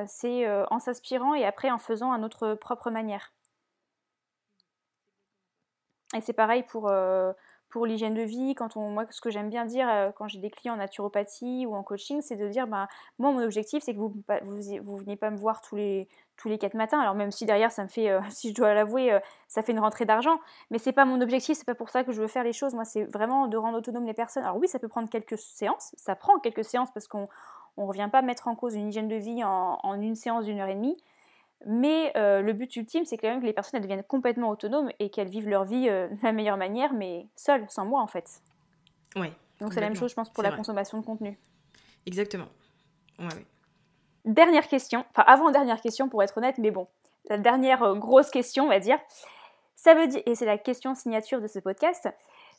S1: C'est en s'inspirant et après en faisant à notre propre manière. Et c'est pareil pour l'hygiène de vie. Moi, ce que j'aime bien dire quand j'ai des clients en naturopathie ou en coaching, c'est de dire moi, mon objectif, c'est que vous veniez pas me voir tous les 4 matins. Alors même si derrière, ça me fait, si je dois l'avouer, ça fait une rentrée d'argent. Mais c'est pas mon objectif, c'est pas pour ça que je veux faire les choses. Moi, c'est vraiment de rendre autonomes les personnes. Alors oui, ça peut prendre quelques séances. Ça prend quelques séances parce qu'on ne revient pas mettre en cause une hygiène de vie en une séance d'1 heure et demie. Mais le but ultime, c'est quand même que les personnes elles deviennent complètement autonomes et qu'elles vivent leur vie de la meilleure manière, mais seules, sans moi en fait.
S3: Ouais.
S1: Donc c'est la même chose, je pense, pour la consommation de contenu.
S3: Exactement. Ouais.
S1: Dernière question, enfin avant-dernière question pour être honnête, mais bon, la dernière grosse question, on va dire. Ça veut dire, et c'est la question signature de ce podcast,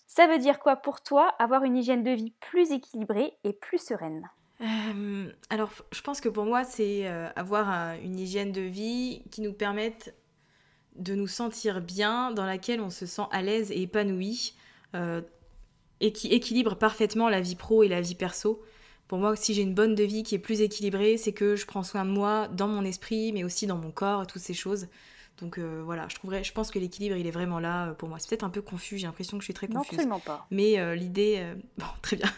S1: ça veut dire quoi pour toi avoir une hygiène de vie plus équilibrée et plus sereine ?
S3: Alors, je pense que pour moi, c'est avoir une hygiène de vie qui nous permette de nous sentir bien, dans laquelle on se sent à l'aise et épanoui, et qui équilibre parfaitement la vie pro et la vie perso. Pour moi, si j'ai une bonne de vie qui est plus équilibrée, c'est que je prends soin de moi dans mon esprit, mais aussi dans mon corps et toutes ces choses. Donc voilà, je pense que l'équilibre, il est vraiment là pour moi. C'est peut-être un peu confus, j'ai l'impression que je suis très confuse.
S1: Non, absolument pas.
S3: Mais l'idée, bon, très bien.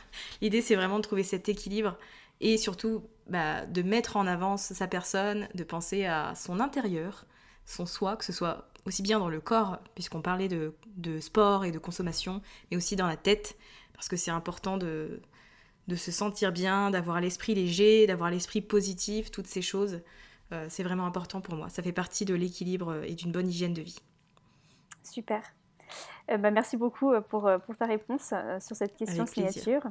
S3: L'idée, c'est vraiment de trouver cet équilibre et surtout de mettre en avant sa personne, de penser à son intérieur, son soi, que ce soit aussi bien dans le corps, puisqu'on parlait de sport et de consommation, mais aussi dans la tête, parce que c'est important de se sentir bien, d'avoir l'esprit léger, d'avoir l'esprit positif, toutes ces choses. C'est vraiment important pour moi. Ça fait partie de l'équilibre et d'une bonne hygiène de vie.
S1: Super. Merci beaucoup pour ta réponse sur cette question signature.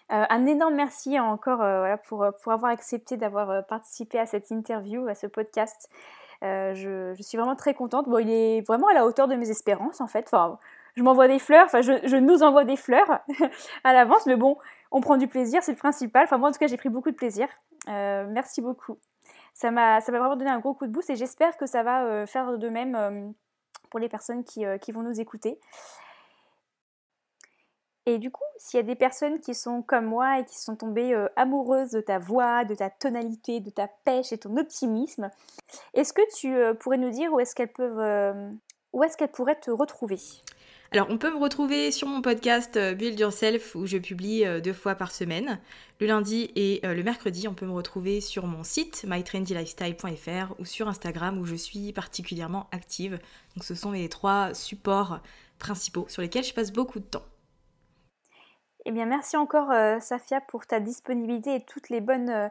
S1: Un énorme merci encore pour avoir accepté d'avoir participé à cette interview, à ce podcast. Je suis vraiment très contente. Bon, il est vraiment à la hauteur de mes espérances en fait. Enfin, je m'envoie des fleurs, enfin je nous envoie des fleurs à l'avance, mais bon, on prend du plaisir, c'est le principal. Enfin moi en tout cas j'ai pris beaucoup de plaisir. Merci beaucoup. Ça m'a vraiment donné un gros coup de boost et j'espère que ça va faire de même pour les personnes qui vont nous écouter. Et du coup, s'il y a des personnes qui sont comme moi et qui sont tombées amoureuses de ta voix, de ta tonalité, de ta pêche et ton optimisme, est-ce que tu pourrais nous dire où est-ce qu'elles pourraient te retrouver ?
S3: Alors, on peut me retrouver sur mon podcast Build Yourself où je publie 2 fois par semaine. Le lundi et le mercredi, on peut me retrouver sur mon site mytrendylifestyle.fr ou sur Instagram où je suis particulièrement active. Donc, ce sont mes 3 supports principaux sur lesquels je passe beaucoup de temps.
S1: Eh bien, merci encore Safia pour ta disponibilité et toutes les bonnes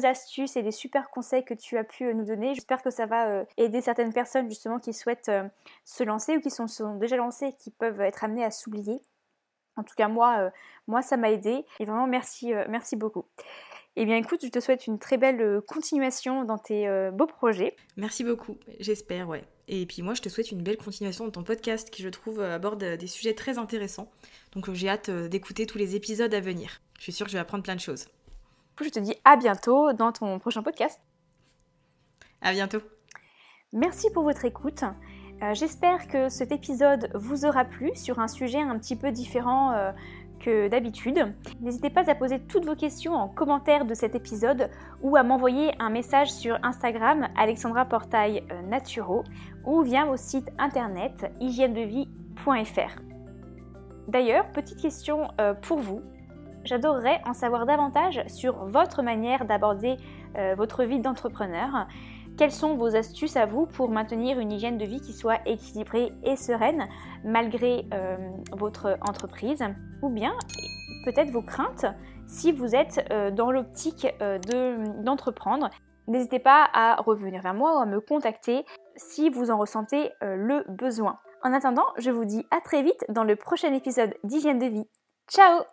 S1: astuces et les super conseils que tu as pu nous donner. J'espère que ça va aider certaines personnes justement qui souhaitent se lancer ou qui sont déjà lancées et qui peuvent être amenées à s'oublier. En tout cas, moi ça m'a aidé et vraiment merci beaucoup. Eh bien écoute, je te souhaite une très belle continuation dans tes beaux projets.
S3: Merci beaucoup, j'espère, ouais. Et puis moi, je te souhaite une belle continuation de ton podcast qui, je trouve, aborde des sujets très intéressants. Donc j'ai hâte d'écouter tous les épisodes à venir. Je suis sûre que je vais apprendre plein de choses.
S1: Je te dis à bientôt dans ton prochain podcast.
S3: À bientôt.
S1: Merci pour votre écoute. J'espère que cet épisode vous aura plu sur un sujet un petit peu différent que d'habitude. N'hésitez pas à poser toutes vos questions en commentaire de cet épisode ou à m'envoyer un message sur Instagram Alexandra Portail Naturo ou via mon site internet hygienedevie.fr. D'ailleurs, petite question pour vous. J'adorerais en savoir davantage sur votre manière d'aborder votre vie d'entrepreneur. Quelles sont vos astuces à vous pour maintenir une hygiène de vie qui soit équilibrée et sereine malgré votre entreprise? Ou bien peut-être vos craintes si vous êtes dans l'optique d'entreprendre. N'hésitez pas à revenir vers moi ou à me contacter si vous en ressentez le besoin. En attendant, je vous dis à très vite dans le prochain épisode d'Hygiène de vie. Ciao!